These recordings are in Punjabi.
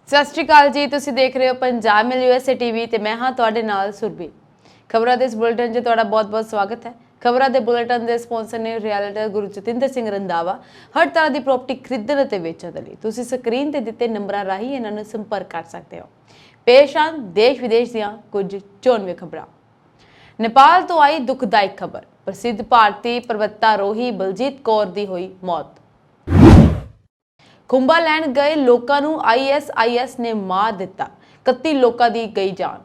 सत श्री अकाल जी, तुसीं देख रहे हो पंजाब मेल USA TV ते मैं हाँ तुहाडे नाल सुरभि। खबरां दे इस बुलेटिन 'च तुहाडा बहुत-बहुत स्वागत है। खबरां दे बुलेटिन दे स्पॉन्सर ने रियल्टर गुरु जतिंदर सिंह रंधावा। हर तरह की प्रॉपर्टी खरीदण ते वेचण दे लई तुसीं स्क्रीन ते दित्ते नंबरां राहीं इन्हां नूं संपर्क कर सकते हो। पेश आन देश विदेश दीआं कुछ चोणवीं खबरां। नेपाल तो आई दुखदायक खबर, प्रसिद्ध भारतीय पर्वतारोही बलजीत कौर दी होई मौत। खुंबा लैण गए लोकां नूं ISIS ने मार दिता, 31 लोकां दी गई जान।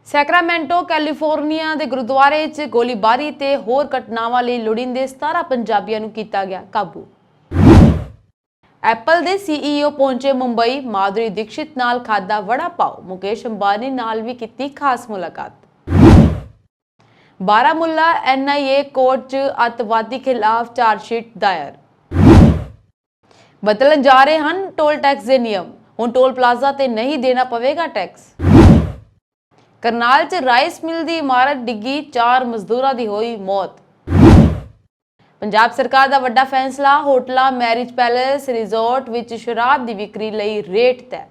सैक्रामेंटो कैलीफोर्निया दे गुरुद्वारे च गोलीबारी ते होर घटनावां लई लोड़ींदे 17 पंजाबियां नूं कीता गया काबू। एप्पल दे CEO पहुंचे मुंबई, माधुरी दीक्षित नाल खादा वड़ा पाव, मुकेश अंबानी नाल भी कीती खास मुलाकात। बारामुला NIA कोर्ट च अतवादी खिलाफ चार्जशीट दायर। बदलन जा रहे हैं टोल टैक्स के नियम, हुण टोल प्लाजा ते नहीं देना पवेगा टैक्स। करनाल च राइस मिल की इमारत डिग्गी, 4 मजदूरों की होई मौत। पंजाब सरकार का वड्डा फैसला, होटलों मैरिज पैलेस रिजोर्ट विच शराब की विक्री लई रेट तय।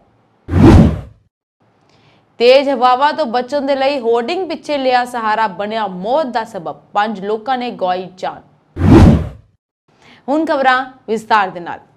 तेज हवावां तो बचण दे लई होर्डिंग पिछे लिया सहारा बनिया मौत का सबब, 5 लोगों ने गवाई जान। हुण खबरां विस्तार दे नाल।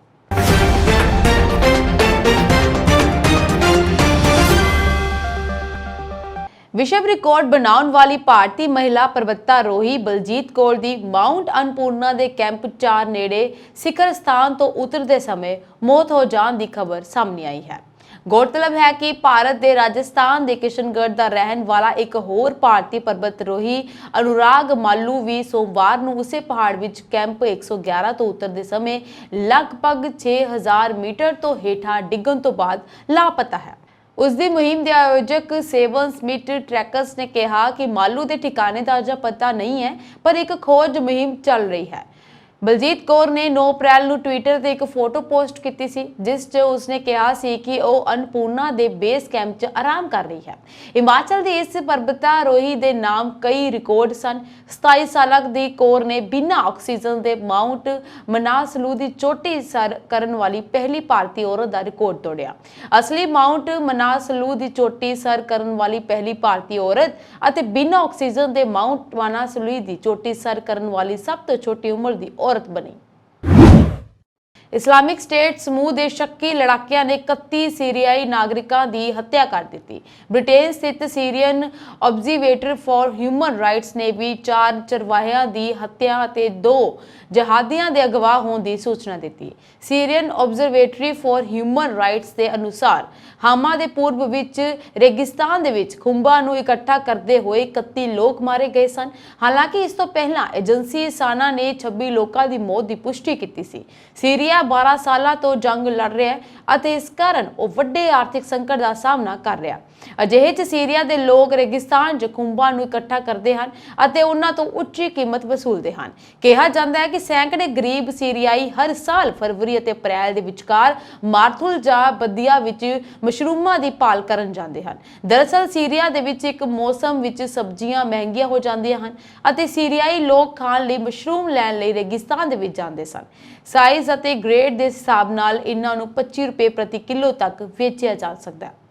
विश्व रिकॉर्ड बनाने वाली भारतीय महिला पर्वतारोही बलजीत कौर दी माउंट अन्नपूर्णा दे कैंप 4 नेड़े शिखर स्थान तो उतरते समय मौत हो जाने की खबर सामने आई है। गौरतलब है कि भारत के राजस्थान के किशनगढ़ का रहने वाला एक होर भारतीय पर्वतारोही अनुराग मालू भी सोमवार को उसे पहाड़ विच कैंप 111 तो उतरते समय लगभग 6000 मीटर तो हेठा डिगन तो बाद लापता है। उसकी मुहिम के आयोजक सेवन स्मिथ ट्रैकर्स ने कहा कि मालू के ठिकाने का अजा पता नहीं है, पर एक खोज मुहिम चल रही है। बलजीत कौर ने 9 अप्रैल को ट्विटर से एक फोटो पोस्ट की सी, जिस च उसने कहा सी कि वह अन्नपूर्णा के बेस कैंप च आराम कर रही है। हिमाचल की इस पर्वतारोही के नाम कई रिकॉर्ड सन। 27 साल की कौर ने बिना ऑक्सीजन के माउंट मनासलू की चोटी सर करने वाली पहली भारतीय औरत का रिकॉर्ड तोड़िया। असली माउंट मनासलू की चोटी सर करने वाली पहली भारतीय औरत और बिना ऑक्सीजन के माउंट मनासलू की चोटी सर करने वाली सब तो छोटी उम्र की औरत बनी। इस्लामिक स्टेट समूह के शक्की लड़ाकिया ने 31 सीरियाई नागरिकों की हत्या कर दी। ब्रिटेन स्थित Syrian observatory for human rights ने भी 4 चरवाहियां की हत्या और 2 जहादियों के अगवा होने की सूचना दी। Syrian observatory for human rights के अनुसार हामा के पूर्व विच रेगिस्तान दे विच खुंबा नूं इकट्ठा करते हुए 31 लोग मारे गए सन। हालांकि इस तो पहला एजेंसी साना ने 26 लोगों की मौत की पुष्टि की सी। सीरिया 12 साल तो जंग लड़ रहा है और इस कारण वह वड्डे आर्थिक संकट का सामना कर रहा। अजिहे च सीरिया के लोग रेगिस्तान च खुंबा नूं इकट्ठा करते हैं और उन्हां तो उच्ची कीमत वसूलते हैं। कहा जाता है कि सैकड़े गरीब सीरियाई हर साल फरवरी और अप्रैल के विचकार मारथुल जा बदिया विच मशरूमां की भाल करन जाते हैं। दरअसल सीरिया दे विच एक मौसम विच सब्जियां महंगियां हो जांदियां हन और सीरियाई लोग खाण लई मशरूम लैण लई रेगिस्तान दे विच जांदे सन। साइज और ग्रेड के हिसाब नाल इन्हां नूं 25 रुपए प्रति किलो तक वेचिया जा सकता है।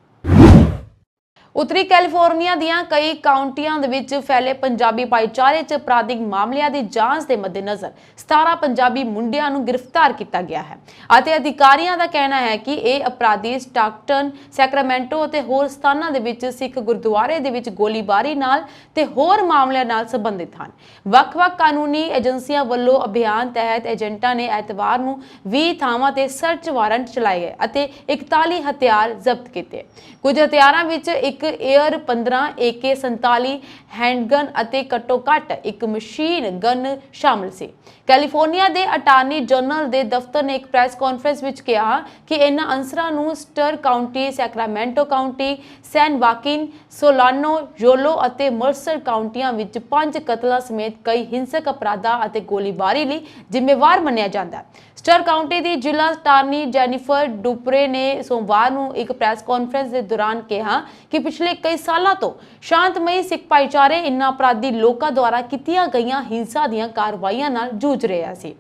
उत्तरी कैलीफोर्निया दीआं कई काउंटियां दे विच फैले पंजाबी भाईचारे च अपराधिक मामलिਆਂ ਦੀ ਜਾਂਚ ਦੇ मद्देनजर 17 पंजाबी मुंडिਆਂ ਨੂੰ गिरफ्तार किया गया है। ਅਤੇ ਅਧਿਕਾਰੀਆਂ ਦਾ ਕਹਿਣਾ ਹੈ ਕਿ ਇਹ ਅਪਰਾਧੀ ਸਟਾਕਟਨ, ਸੈਕਰਾਮੈਂਟੋ ਅਤੇ ਹੋਰ ਸਥਾਨਾਂ ਦੇ ਵਿੱਚ ਸਿੱਖ ਗੁਰਦੁਆਰੇ ਦੇ ਵਿੱਚ ਗੋਲੀਬਾਰੀ ਨਾਲ ਤੇ ਹੋਰ ਮਾਮਲਿਆਂ ਨਾਲ ਸੰਬੰਧਿਤ ਹਨ। ਵੱਖ-ਵੱਖ ਕਾਨੂੰਨੀ ਏਜੰਸੀਆਂ ਵੱਲੋਂ ਅਭਿਆਨ ਤਹਿਤ ਏਜੰਟਾਂ ਨੇ ਐਤਵਾਰ ਨੂੰ 20 ਥਾਵਾਂ ਤੇ ਸਰਚ ਵਾਰੰਟ ਚਲਾਏ ਗਏ ਅਤੇ 41 ਹਥਿਆਰ ਜ਼ਬਤ ਕੀਤੇ। ਕੁਝ ਹਥਿਆਰਾਂ ਵਿੱਚ ਇੱਕ एयर 15 AK-47 हैंडगन ਅਤੇ ਘੱਟੋ ਘੱਟ ਇੱਕ ਮਸ਼ੀਨ ਗਨ ਸ਼ਾਮਲ ਸੀ। कैलीफोर्निया के अटारनी जनरल के दफ्तर ने एक प्रैस कॉन्फ्रेंस में कहा कि इन्हां अंसरां नूं Sutter county, Sacramento county, San Joaquin, Solano, Yolo और मर्सर काउंटियां विच 5 कतलों समेत कई हिंसक अपराधां और गोलीबारी लई जिम्मेवार मन्निया जाता है। स्टर काउंटी की जिला अटारनी जेनिफर डुपरे ने सोमवार को एक प्रैस कॉन्फ्रेंस के दौरान कहा कि ਪਿਛਲੇ ਕਈ ਸਾਲਾਂ ਤੋਂ ਸ਼ਾਂਤਮਈ ਸਿੱਖ ਭਾਈਚਾਰੇ ਇਨ੍ਹਾਂ ਅਪਰਾਧੀ ਲੋਕਾਂ ਦੁਆਰਾ ਕੀਤੀਆਂ ਗਈਆਂ ਹਿੰਸਾ ਦੀਆਂ ਕਾਰਵਾਈਆਂ ਨਾਲ ਜੂਝ ਰਿਹਾ ਸੀ।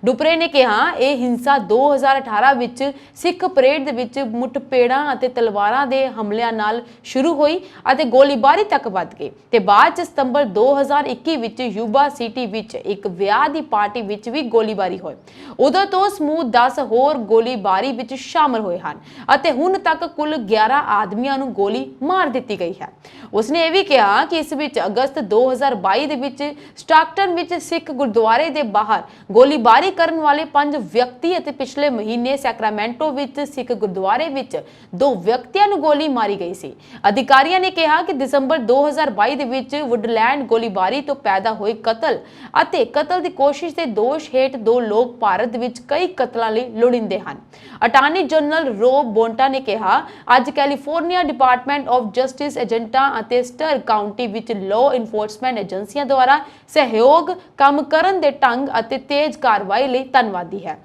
ਡੁਪਰੇ ਨੇ ਕਿਹਾ, ਇਹ ਹਿੰਸਾ 2018 ਵਿੱਚ ਸਿੱਖ ਪਰੇਡ ਦੇ ਵਿੱਚ ਮੁੱਠਭੇੜਾਂ ਅਤੇ ਤਲਵਾਰਾਂ ਦੇ ਹਮਲਿਆਂ ਨਾਲ ਸ਼ੁਰੂ ਹੋਈ ਅਤੇ ਗੋਲੀਬਾਰੀ ਤੱਕ ਵੱਧ ਗਈ ਤੇ ਬਾਅਦ ਚ ਸਤੰਬਰ 2021 ਵਿੱਚ ਯੂਬਾ ਸਿਟੀ ਵਿੱਚ ਇੱਕ ਵਿਆਹ ਦੀ ਪਾਰਟੀ ਵਿੱਚ ਵੀ ਗੋਲੀਬਾਰੀ ਹੋਈ। ਉਦੋਂ ਤੋਂ ਸਮੂਹ 10 ਹੋਰ ਗੋਲੀਬਾਰੀ ਵਿੱਚ ਸ਼ਾਮਲ ਹੋਏ ਹਨ ਅਤੇ ਹੁਣ ਤੱਕ ਕੁੱਲ 11 ਆਦਮੀਆਂ ਨੂੰ ਗੋਲੀ ਮਾਰ ਦਿੱਤੀ ਗਈ ਹੈ। ਉਸਨੇ ਇਹ ਵੀ ਕਿਹਾ ਕਿ ਇਸ ਵਿੱਚ ਅਗਸਤ 2022 ਦੇ ਵਿੱਚ ਸਟਾਕਟਨ ਵਿੱਚ ਸਿੱਖ ਗੁਰਦੁਆਰੇ ਦੇ ਬਾਹਰ ਗੋਲੀਬਾਰੀ ਕਰਨ ਵਾਲੇ 5 ਵਿਅਕਤੀ ਅਤੇ ਪਿਛਲੇ ਮਹੀਨੇ ਸੈਕਰਾਮੈਂਟੋ ਵਿੱਚ ਸਿੱਖ ਗੁਰਦੁਆਰੇ ਵਿੱਚ 2 ਵਿਅਕਤੀਆਂ ਨੂੰ ਗੋਲੀ ਮਾਰੀ ਗਈ ਸੀ। ਅਧਿਕਾਰੀਆਂ ਨੇ ਕਿਹਾ ਕਿ ਦਸੰਬਰ 2022 ਦੇ ਵਿੱਚ ਵੁੱਡਲੈਂਡ ਗੋਲੀਬਾਰੀ ਤੋਂ ਪੈਦਾ ਹੋਏ ਕਤਲ ਅਤੇ ਕਤਲ ਦੀ ਕੋਸ਼ਿਸ਼ ਦੇ ਦੋਸ਼ ਹੇਠ 2 ਲੋਕ ਭਾਰਤ ਵਿੱਚ ਕਈ ਕਤਲਾਂ ਲਈ ਲੋੜੀਂਦੇ ਹਨ। ਅਟਾਰਨੀ ਜਨਰਲ ਰੋਬ ਬੋਂਟਾ ਨੇ ਕਿਹਾ, ਅੱਜ ਕੈਲੀਫੋਰਨੀਆ ਡਿਪਾਰਟਮੈਂਟ ਆਫ ਜਸਟਿਸ ਏਜੰਟਾਂ ਅਤੇ ਸਟਰ ਕਾਉਂਟੀ ਵਿੱਚ ਲਾਅ ਇਨਫੋਰਸਮੈਂਟ ਏਜੰਸੀਆਂ ਦੁਆਰਾ ਸਹਿਯੋਗ ਕੰਮ ਕਰਨ ਦੇ ਢੰਗ ਅਤੇ ਤੇਜ਼ ਕਾਰਵਾਈ ਲਈ ਧੰਨਵਾਦੀ ਹੈ।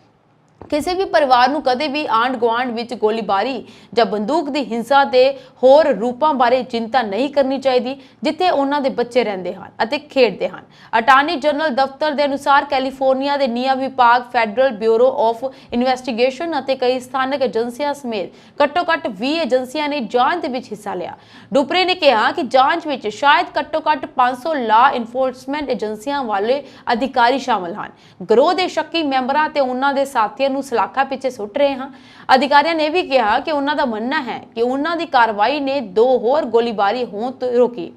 ਕਿਸੇ ਵੀ ਪਰਿਵਾਰ ਨੂੰ ਕਦੇ ਵੀ ਆਂਢ ਗੁਆਂਢ ਵਿੱਚ ਗੋਲੀਬਾਰੀ ਜਾਂ ਬੰਦੂਕ ਦੀ ਹਿੰਸਾ ਦੇ ਹੋਰ ਰੂਪਾਂ ਬਾਰੇ ਚਿੰਤਾ ਨਹੀਂ ਕਰਨੀ ਚਾਹੀਦੀ ਜਿੱਥੇ ਉਹਨਾਂ ਦੇ ਬੱਚੇ ਰਹਿੰਦੇ ਹਨ ਅਤੇ ਖੇਡਦੇ ਹਨ। ਅਟਾਰਨੀ ਜਨਰਲ ਦਫ਼ਤਰ ਦੇ ਅਨੁਸਾਰ ਕੈਲੀਫੋਰਨੀਆ ਦੇ ਨਿਆਂ ਵਿਭਾਗ, ਫੈਡਰਲ ਬਿਊਰੋ ਆਫ ਇਨਵੈਸਟੀਗੇਸ਼ਨ ਅਤੇ ਕਈ ਸਥਾਨਕ ਏਜੰਸੀਆਂ ਸਮੇਤ ਘੱਟੋ-ਘੱਟ 20 ਏਜੰਸੀਆਂ ਨੇ ਜਾਂਚ ਦੇ ਵਿੱਚ ਹਿੱਸਾ ਲਿਆ। ਡੁਪਰੇ ਨੇ ਕਿਹਾ ਕਿ ਜਾਂਚ ਵਿੱਚ ਸ਼ਾਇਦ ਘੱਟੋ-ਘੱਟ 500 ਲਾਅ ਇਨਫੋਰਸਮੈਂਟ ਏਜੰਸੀਆਂ ਵਾਲੇ ਅਧਿਕਾਰੀ ਸ਼ਾਮਲ ਹਨ। ਗਰੋਹ ਦੇ ਸ਼ੱਕੀ ਮੈਂਬਰਾਂ ਤੇ ਉਹਨਾਂ ਦੇ ਸਾਥੀਆਂ ਨੂੰ ਸਲਾਖਾਂ ਪਿੱਛੇ ਸੁੱਟ ਰਹੇ ਹਾਂ। ਅਧਿਕਾਰੀਆਂ ਨੇ ਵੀ ਕਿਹਾ ਕਿ ਉਹਨਾਂ ਦਾ ਮੰਨਣਾ ਹੈ ਕਿ ਉਹਨਾਂ ਦੀ ਕਾਰਵਾਈ ਨੇ 2 ਹੋਰ ਗੋਲੀਬਾਰੀ ਹੋਣ ਤੋਂ ਰੋਕੀ।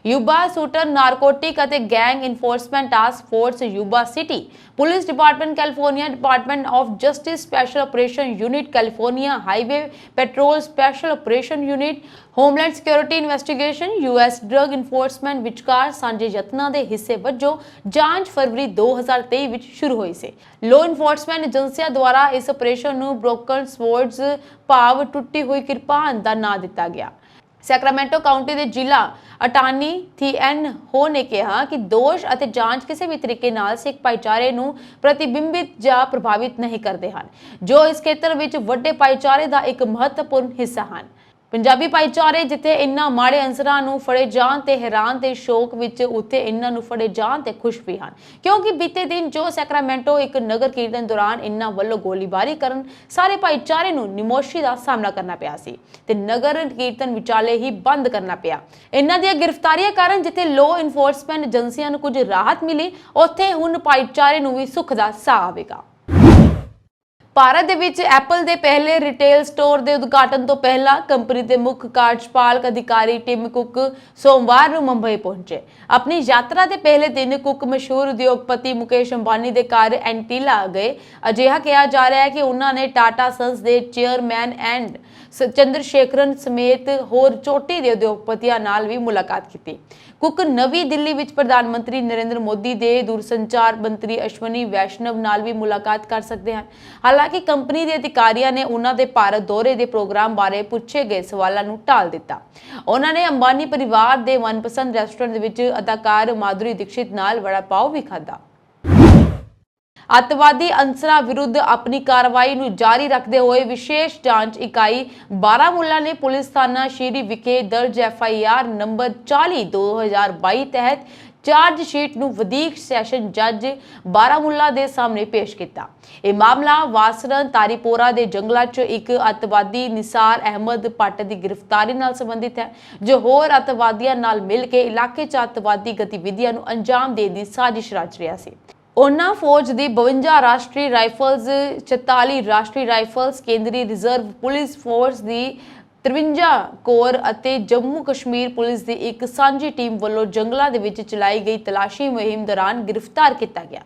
ਯੂਬਾ ਸ਼ੂਟਰ ਨਾਰਕੋਟਿਕ ਅਤੇ gang enforcement task force Yuba city, police department California, department of justice special operation unit California, highway petrol special operation unit, homeland security investigation, US drug enforcement ਵਿਚਕਾਰ ਸਾਂਝੇ ਯਤਨਾਂ ਦੇ ਹਿੱਸੇ ਵਜੋਂ ਜਾਂਚ ਫਰਵਰੀ 2023 ਵਿੱਚ ਸ਼ੁਰੂ ਹੋਈ ਸੀ। ਲਾਅ ਇਨਫੋਰਸਮੈਂਟ ਏਜੰਸੀਆਂ ਦੁਆਰਾ ਇਸ ਆਪਰੇਸ਼ਨ ਨੂੰ ਬ੍ਰੋਕਨ ਸਵੋਰਡਸ ਭਾਵ ਟੁੱਟੀ ਹੋਈ ਕਿਰਪਾਨ ਦਾ ਨਾਂ ਦਿੱਤਾ ਗਿਆ। ਸੈਕਰਾਮੈਂਟੋ ਕਾਉਂਟੀ ਦੇ ਜ਼ਿਲ੍ਹਾ ਅਟਾਰਨੀ ਥੀਐਨ ਹੋ ਨੇ ਕਿਹਾ ਕਿ ਦੋਸ਼ ਅਤੇ ਜਾਂਚ ਕਿਸੇ ਵੀ ਤਰੀਕੇ ਨਾਲ ਸਿੱਖ ਭਾਈਚਾਰੇ ਨੂੰ ਪ੍ਰਤੀਬਿੰਬਿਤ ਜਾਂ ਪ੍ਰਭਾਵਿਤ ਨਹੀਂ ਕਰਦੇ ਹਨ, ਜੋ ਇਸ ਖੇਤਰ ਵਿੱਚ ਵੱਡੇ ਭਾਈਚਾਰੇ ਦਾ ਇੱਕ ਮਹੱਤਵਪੂਰਨ ਹਿੱਸਾ ਹਨ। ਪੰਜਾਬੀ ਭਾਈਚਾਰੇ ਜਿੱਥੇ ਇਨ੍ਹਾਂ ਮਾੜੇ ਅੰਸਰਾਂ ਨੂੰ ਫੜੇ ਜਾਣ ਤੇ ਹੈਰਾਨ ਤੇ ਸ਼ੌਕ ਵਿੱਚ, ਉੱਥੇ ਇਨ੍ਹਾਂ ਨੂੰ ਫੜੇ ਜਾਣ ਤੇ ਖੁਸ਼ ਵੀ ਹਨ, ਕਿਉਂਕਿ ਬੀਤੇ ਦਿਨ ਜੋ ਸੈਕਰਾਮੈਂਟੋ ਇੱਕ ਨਗਰ ਕੀਰਤਨ ਦੌਰਾਨ ਇਨ੍ਹਾਂ ਵੱਲੋਂ ਗੋਲੀਬਾਰੀ ਕਰਨ ਸਾਰੇ ਭਾਈਚਾਰੇ ਨੂੰ ਨਿਮੋਸ਼ੀ ਦਾ ਸਾਹਮਣਾ ਕਰਨਾ ਪਿਆ ਸੀ ਤੇ ਨਗਰ ਕੀਰਤਨ ਵਿਚਾਲੇ ਹੀ ਬੰਦ ਕਰਨਾ ਪਿਆ। ਇਨ੍ਹਾਂ ਦੀਆਂ ਗ੍ਰਿਫਤਾਰੀਆਂ ਕਾਰਨ ਜਿੱਥੇ ਲਾਅ ਇਨਫੋਰਸਮੈਂਟ ਏਜੰਸੀਆਂ ਨੂੰ ਕੁਝ ਰਾਹਤ ਮਿਲੀ, ਉੱਥੇ ਹੁਣ ਭਾਈਚਾਰੇ ਨੂੰ ਵੀ ਸੁੱਖ ਦਾ ਸਾਹ ਆਵੇਗਾ। ਭਾਰਤ ਦੇ ਵਿੱਚ ਐਪਲ ਦੇ ਪਹਿਲੇ ਰਿਟੇਲ ਸਟੋਰ ਦੇ ਉਦਘਾਟਨ ਤੋਂ ਪਹਿਲਾਂ ਕੰਪਨੀ ਦੇ ਮੁੱਖ ਕਾਰਜਪਾਲਕ ਅਧਿਕਾਰੀ ਟਿਮ ਕੁੱਕ ਸੋਮਵਾਰ ਨੂੰ ਮੁੰਬਈ ਪਹੁੰਚੇ। ਆਪਣੀ ਯਾਤਰਾ ਦੇ ਪਹਿਲੇ ਦਿਨ ਕੁੱਕ ਮਸ਼ਹੂਰ ਉਦਯੋਗਪਤੀ ਮੁਕੇਸ਼ ਅੰਬਾਨੀ ਦੇ ਘਰ ਐਂਟੀਲਾ ਗਏ। ਅਜਿਹਾ ਕਿਹਾ ਜਾ ਰਿਹਾ ਹੈ ਕਿ ਉਹਨਾਂ ਨੇ ਟਾਟਾ ਸੰਸ ਦੇ ਚੇਅਰਮੈਨ ਐਂਡ ਚੰਦਰਸ਼ੇਖਰਨ ਸਮੇਤ ਹੋਰ ਚੋਟੀ ਦੇ ਉਦਯੋਗਪਤੀਆਂ ਨਾਲ ਵੀ ਮੁਲਾਕਾਤ ਕੀਤੀ। ਕੁੱਕ ਨਵੀਂ ਦਿੱਲੀ ਵਿੱਚ ਪ੍ਰਧਾਨ ਮੰਤਰੀ ਨਰਿੰਦਰ ਮੋਦੀ ਦੇ ਦੂਰਸੰਚਾਰ ਮੰਤਰੀ ਅਸ਼ਵਨੀ ਵੈਸ਼ਨਵ ਨਾਲ ਵੀ ਮੁਲਾਕਾਤ ਕਰ ਸਕਦੇ ਹਨ। ਹਾਲਾਂਕਿ ਕੰਪਨੀ ਦੇ ਅਧਿਕਾਰੀਆਂ ਨੇ ਉਹਨਾਂ ਦੇ ਭਾਰਤ ਦੌਰੇ ਦੇ ਪ੍ਰੋਗਰਾਮ ਬਾਰੇ ਪੁੱਛੇ ਗਏ ਸਵਾਲਾਂ ਨੂੰ ਟਾਲ ਦਿੱਤਾ। ਉਹਨਾਂ ਨੇ ਅੰਬਾਨੀ ਪਰਿਵਾਰ ਦੇ ਮਨਪਸੰਦ ਰੈਸਟੋਰੈਂਟ ਦੇ ਵਿੱਚ ਅਦਾਕਾਰ ਮਾਧੁਰੀ ਦੀਕਸ਼ਿਤ ਨਾਲ ਵੜਾ ਪਾਓ ਵੀ ਖਾਧਾ। ਅੱਤਵਾਦੀ ਅੰਸਰਾਂ ਵਿਰੁੱਧ ਆਪਣੀ ਕਾਰਵਾਈ ਨੂੰ ਜਾਰੀ ਰੱਖਦੇ ਹੋਏ ਵਿਸ਼ੇਸ਼ ਜਾਂਚ ਇਕਾਈ ਬਾਰਾਮੂਲਾ ਨੇ ਪੁਲਿਸ ਥਾਣਾ ਸ਼ੀਰੀ ਵਿਖੇ ਦਰਜ FIR ਨੰਬਰ 40/2022 ਤਹਿਤ ਚਾਰਜ ਸ਼ੀਟ ਨੂੰ ਵਧੀਕ ਸੈਸ਼ਨ ਜੱਜ ਬਾਰਾਮੂਲਾ ਦੇ ਸਾਹਮਣੇ ਪੇਸ਼ ਕੀਤਾ। ਇਹ ਮਾਮਲਾ ਵਾਸਰਨ ਤਾਰੀਪੋਰਾ ਦੇ ਜੰਗਲਾਂ 'ਚ ਇੱਕ ਅੱਤਵਾਦੀ ਨਿਸਾਰ ਅਹਿਮਦ ਭੱਟ ਦੀ ਗ੍ਰਿਫਤਾਰੀ ਨਾਲ ਸੰਬੰਧਿਤ ਹੈ, ਜੋ ਹੋਰ ਅੱਤਵਾਦੀਆਂ ਨਾਲ ਮਿਲ ਕੇ ਇਲਾਕੇ 'ਚ ਅੱਤਵਾਦੀ ਗਤੀਵਿਧੀਆਂ ਨੂੰ ਅੰਜਾਮ ਦੇਣ ਦੀ ਸਾਜ਼ਿਸ਼ ਰਚ ਰਿਹਾ ਸੀ। ਉਹਨਾਂ ਫੌਜ ਦੀ 52 ਰਾਸ਼ਟਰੀ ਰਾਈਫਲਸ, 44 ਰਾਸ਼ਟਰੀ ਰਾਈਫਲਸ, ਕੇਂਦਰੀ ਰਿਜ਼ਰਵ ਪੁਲਿਸ ਫੋਰਸ ਦੀ 53 ਕੋਰ ਅਤੇ ਜੰਮੂ ਕਸ਼ਮੀਰ ਪੁਲਿਸ ਦੀ ਇੱਕ ਸਾਂਝੀ ਟੀਮ ਵੱਲੋਂ ਜੰਗਲਾਂ ਦੇ ਵਿੱਚ ਚਲਾਈ ਗਈ ਤਲਾਸ਼ੀ ਮੁਹਿੰਮ ਦੌਰਾਨ ਗ੍ਰਿਫਤਾਰ ਕੀਤਾ ਗਿਆ।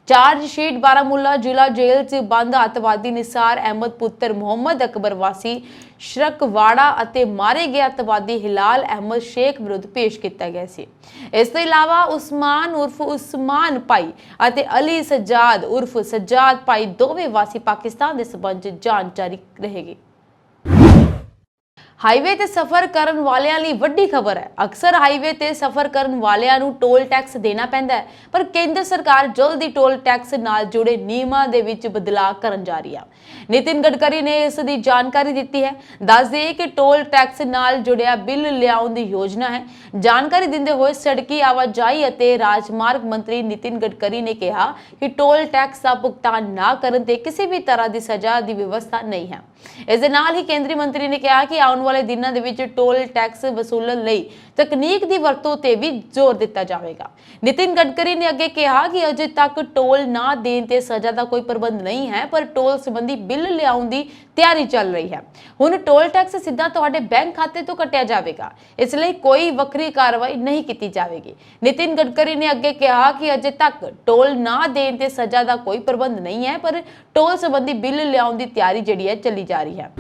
ਚਾਰਜ ਸ਼ੀਟ ਬਾਰਾਮੂਲਾ ਜ਼ਿਲ੍ਹਾ ਜੇਲ੍ਹ 'ਚ ਬੰਦ ਅੱਤਵਾਦੀ ਨਿਸਾਰ ਅਹਿਮਦ ਪੁੱਤਰ ਮੁਹੰਮਦ ਅਕਬਰ ਵਾਸੀ ਸ਼ਰਕਵਾੜਾ ਅਤੇ ਮਾਰੇ ਗਏ ਅੱਤਵਾਦੀ ਹਿਲਾਲ ਅਹਿਮਦ ਸ਼ੇਖ ਵਿਰੁੱਧ ਪੇਸ਼ ਕੀਤਾ ਗਿਆ ਸੀ। ਇਸ ਤੋਂ ਇਲਾਵਾ ਉਸਮਾਨ ਉਰਫ ਉਸਮਾਨ ਭਾਈ ਅਤੇ ਅਲੀ ਸਜਾਦ ਉਰਫ ਸਜਾਦ ਭਾਈ ਦੋਵੇਂ ਵਾਸੀ ਪਾਕਿਸਤਾਨ ਦੇ ਸਬੰਧ 'ਚ ਜਾਂਚ ਜਾਰੀ ਰਹੇਗੀ। ਹਾਈਵੇ ਤੇ ਸਫ਼ਰ ਕਰਨ ਵਾਲਿਆਂ ਲਈ ਵੱਡੀ ਖਬਰ ਹੈ। ਅਕਸਰ ਹਾਈਵੇ ਤੇ ਸਫ਼ਰ ਕਰਨ ਵਾਲਿਆਂ ਨੂੰ ਟੋਲ ਟੈਕਸ ਦੇਣਾ ਪੈਂਦਾ ਹੈ, ਪਰ ਕੇਂਦਰ ਸਰਕਾਰ ਜਲਦੀ ਟੋਲ ਟੈਕਸ ਨਾਲ ਜੁੜੇ ਨਿਯਮਾਂ ਦੇ ਵਿੱਚ ਬਦਲਾਅ ਕਰਨ ਜਾ ਰਹੀ ਹੈ। ਨਿਤਿਨ ਗਡਕਰੀ ਨੇ ਇਸ ਦੀ ਜਾਣਕਾਰੀ ਦਿੱਤੀ ਹੈ। ਦੱਸ ਦਈਏ ਕਿ ਟੋਲ ਟੈਕਸ ਨਾਲ ਜੁੜਿਆ ਬਿੱਲ ਲਿਆਉਣ ਦੀ ਯੋਜਨਾ ਹੈ। ਜਾਣਕਾਰੀ ਦਿੰਦੇ ਹੋਏ ਸੜਕੀ ਆਵਾਜਾਈ ਅਤੇ ਰਾਜਮਾਰਗ ਮੰਤਰੀ ਨਿਤਿਨ ਗਡਕਰੀ ਨੇ ਕਿਹਾ ਕਿ ਟੋਲ ਟੈਕਸ ਦਾ ਭੁਗਤਾਨ ਨਾ ਕਰਨ ਤੇ ਕਿਸੇ ਵੀ ਤਰ੍ਹਾਂ ਦੀ ਸਜ਼ਾ ਦੀ ਵਿਵਸਥਾ ਨਹੀਂ ਹੈ। ਇਸ ਦੇ ਨਾਲ ਹੀ ਕੇਂਦਰੀ ਮੰਤਰੀ ਨੇ ਕਿਹਾ ਕਿ ਆਉਣ ਵਾਲੇ ਦਿਨਾਂ ਦੇ ਵਿੱਚ ਟੋਲ ਟੈਕਸ ਵਸੂਲਣ ਲਈ ਤਕਨੀਕ ਦੀ ਵਰਤੋਂ ਤੇ ਵੀ ਜ਼ੋਰ ਦਿੱਤਾ ਜਾਵੇਗਾ। ਨਿਤਿਨ ਗਡਕਰੀ ਨੇ ਅੱਗੇ ਕਿਹਾ ਕਿ ਅਜੇ ਤੱਕ ਟੋਲ ਨਾ ਦੇਣ ਤੇ ਸਜ਼ਾ ਦਾ ਕੋਈ ਪ੍ਰਬੰਧ ਨਹੀਂ ਹੈ, ਪਰ ਟੋਲ ਸੰਬੰਧੀ ਬਿੱਲ ਲਿਆਉਣ ਦੀ ਤਿਆਰੀ ਚੱਲ ਰਹੀ ਹੈ। ਹੁਣ ਟੋਲ ਟੈਕਸ ਸਿੱਧਾ ਤੁਹਾਡੇ ਬੈਂਕ ਖਾਤੇ ਤੋਂ ਕੱਟਿਆ ਜਾਵੇਗਾ, ਇਸ ਲਈ ਕੋਈ ਵੱਖਰੀ ਕਾਰਵਾਈ ਨਹੀਂ ਕੀਤੀ ਜਾਵੇਗੀ। ਨਿਤਿਨ ਗਡਕਰੀ ਨੇ ਅੱਗੇ ਕਿਹਾ ਕਿ ਅਜੇ ਤੱਕ ਟੋਲ ਨਾ ਦੇਣ ਤੇ ਸਜ਼ਾ ਦਾ ਕੋਈ ਪ੍ਰਬੰਧ ਨਹੀਂ ਹੈ, ਪਰ ਟੋਲ ਸੰਬੰਧੀ ਬਿੱਲ ਲਿਆਉਣ ਦੀ ਤਿਆਰੀ ਜਿਹੜੀ ਹੈ ਚੱਲੀ ਜਾ ਰਹੀ ਹੈ।